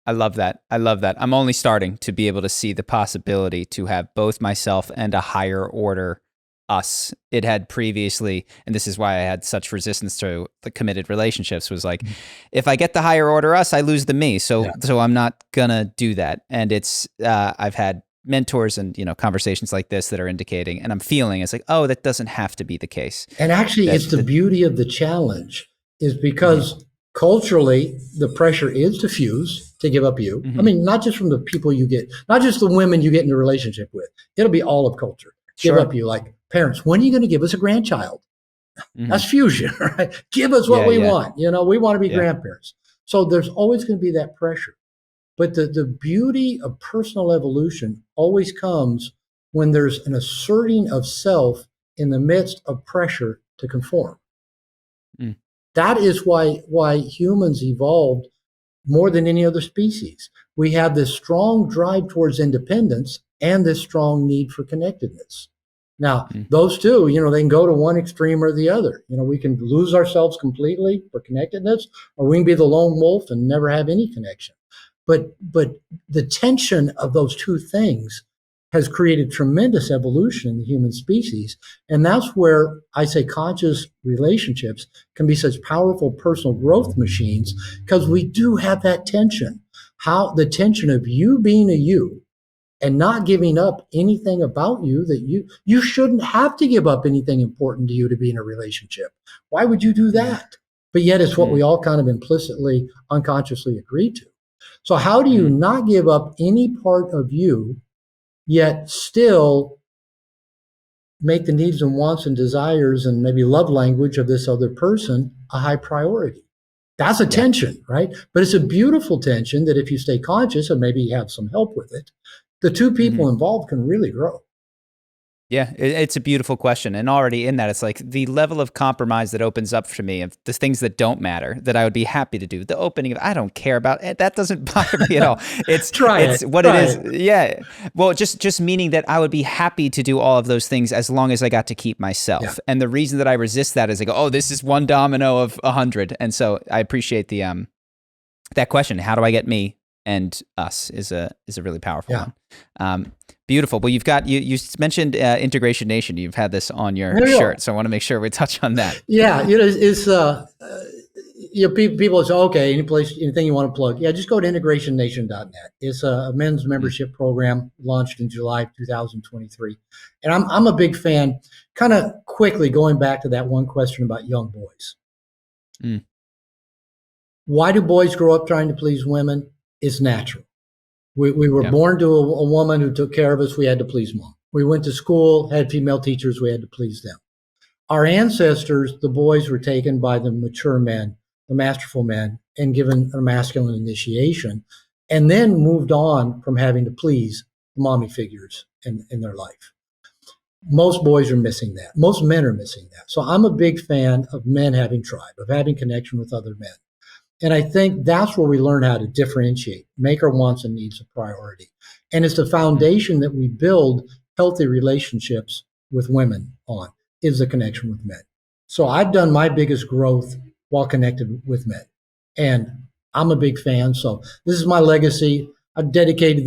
I love that. I'm only starting to be able to see the possibility to have both myself and a higher order us. It had previously, and this is why I had such resistance to the committed relationships, was like, if I get the higher order us, I lose the me. So I'm not gonna do that. And it's, I've had mentors and, conversations like this that are indicating, and I'm feeling it's like, oh, that doesn't have to be the case. And actually it's the beauty of the challenge is because culturally the pressure is to fuse, to give up you. I mean, not just from the people you get, not just the women you get in a relationship with, it'll be all of culture. Give up you, like, parents, when are you going to give us a grandchild? That's fusion, right? Give us what we want. We want to be grandparents. So there's always going to be that pressure. But the beauty of personal evolution always comes when there's an asserting of self in the midst of pressure to conform. That is why humans evolved more than any other species. We have this strong drive towards independence and this strong need for connectedness. Now, those two, they can go to one extreme or the other. We can lose ourselves completely for connectedness, or we can be the lone wolf and never have any connection. But the tension of those two things has created tremendous evolution in the human species. And that's where I say conscious relationships can be such powerful personal growth machines, because we do have that tension. The tension of you being a you, and not giving up anything about you that you shouldn't have to give up anything important to you to be in a relationship. Why would you do that? But yet it's what we all kind of implicitly, unconsciously agree to. So how do you not give up any part of you, yet still make the needs and wants and desires and maybe love language of this other person a high priority? That's a tension, right? But it's a beautiful tension that if you stay conscious and maybe you have some help with it, the two people involved can really grow. Yeah, it's a beautiful question. And already in that, it's like the level of compromise that opens up for me of the things that don't matter that I would be happy to do. The opening of, I don't care about it. That doesn't bother me at all. It's what it is. Yeah. Well, just meaning that I would be happy to do all of those things as long as I got to keep myself. Yeah. And the reason that I resist that is I go, oh, this is one domino of 100. And so I appreciate the that question. How do I get me and us is a really powerful one. Beautiful. Well, you mentioned Integration Nation. You've had this on your shirt, so I want to make sure we touch on that. Yeah, it's people say, okay, anything you want to plug. Yeah, just go to integrationnation.net. It's a men's membership program launched in July 2023, and I'm a big fan. Kind of quickly going back to that one question about young boys. Why do boys grow up trying to please women? It's natural. We were born to a woman who took care of us. We had to please mom. We went to school, had female teachers. We had to please them. Our ancestors, the boys, were taken by the mature men, the masterful men, and given a masculine initiation, and then moved on from having to please mommy figures in their life. Most boys are missing that. Most men are missing that. So I'm a big fan of men having tribe, of having connection with other men. And I think that's where we learn how to differentiate, make our wants and needs a priority. And it's the foundation that we build healthy relationships with women on, is the connection with men. So I've done my biggest growth while connected with men. And I'm a big fan. So this is my legacy. I've dedicated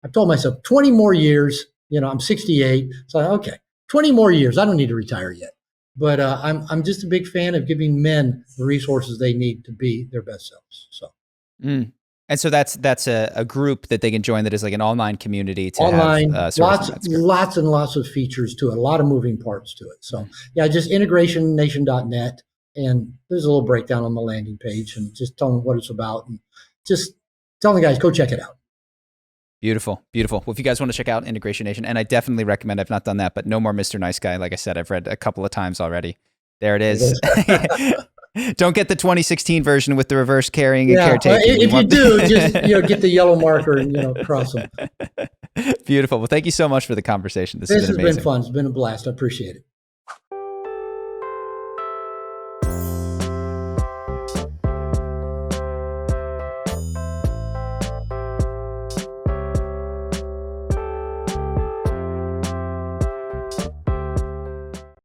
I've told myself 20 more years, I'm 68. So, okay, 20 more years. I don't need to retire yet. But I'm just a big fan of giving men the resources they need to be their best selves. So, and so that's a group that they can join that is like an online community to online, have lots and lots of features to it, a lot of moving parts to it. So, yeah, just integrationnation.net, and there's a little breakdown on the landing page, and just tell them what it's about, and just tell the guys, go check it out. Beautiful, beautiful. Well, if you guys want to check out Integration Nation, and I definitely recommend, I've not done that, but No More Mr. Nice Guy. Like I said, I've read a couple of times already. There it is. Don't get the 2016 version with the reverse carrying and caretaking. If you do, just get the yellow marker and cross them. Beautiful. Well, thank you so much for the conversation. This has been amazing. Been fun. It's been a blast. I appreciate it.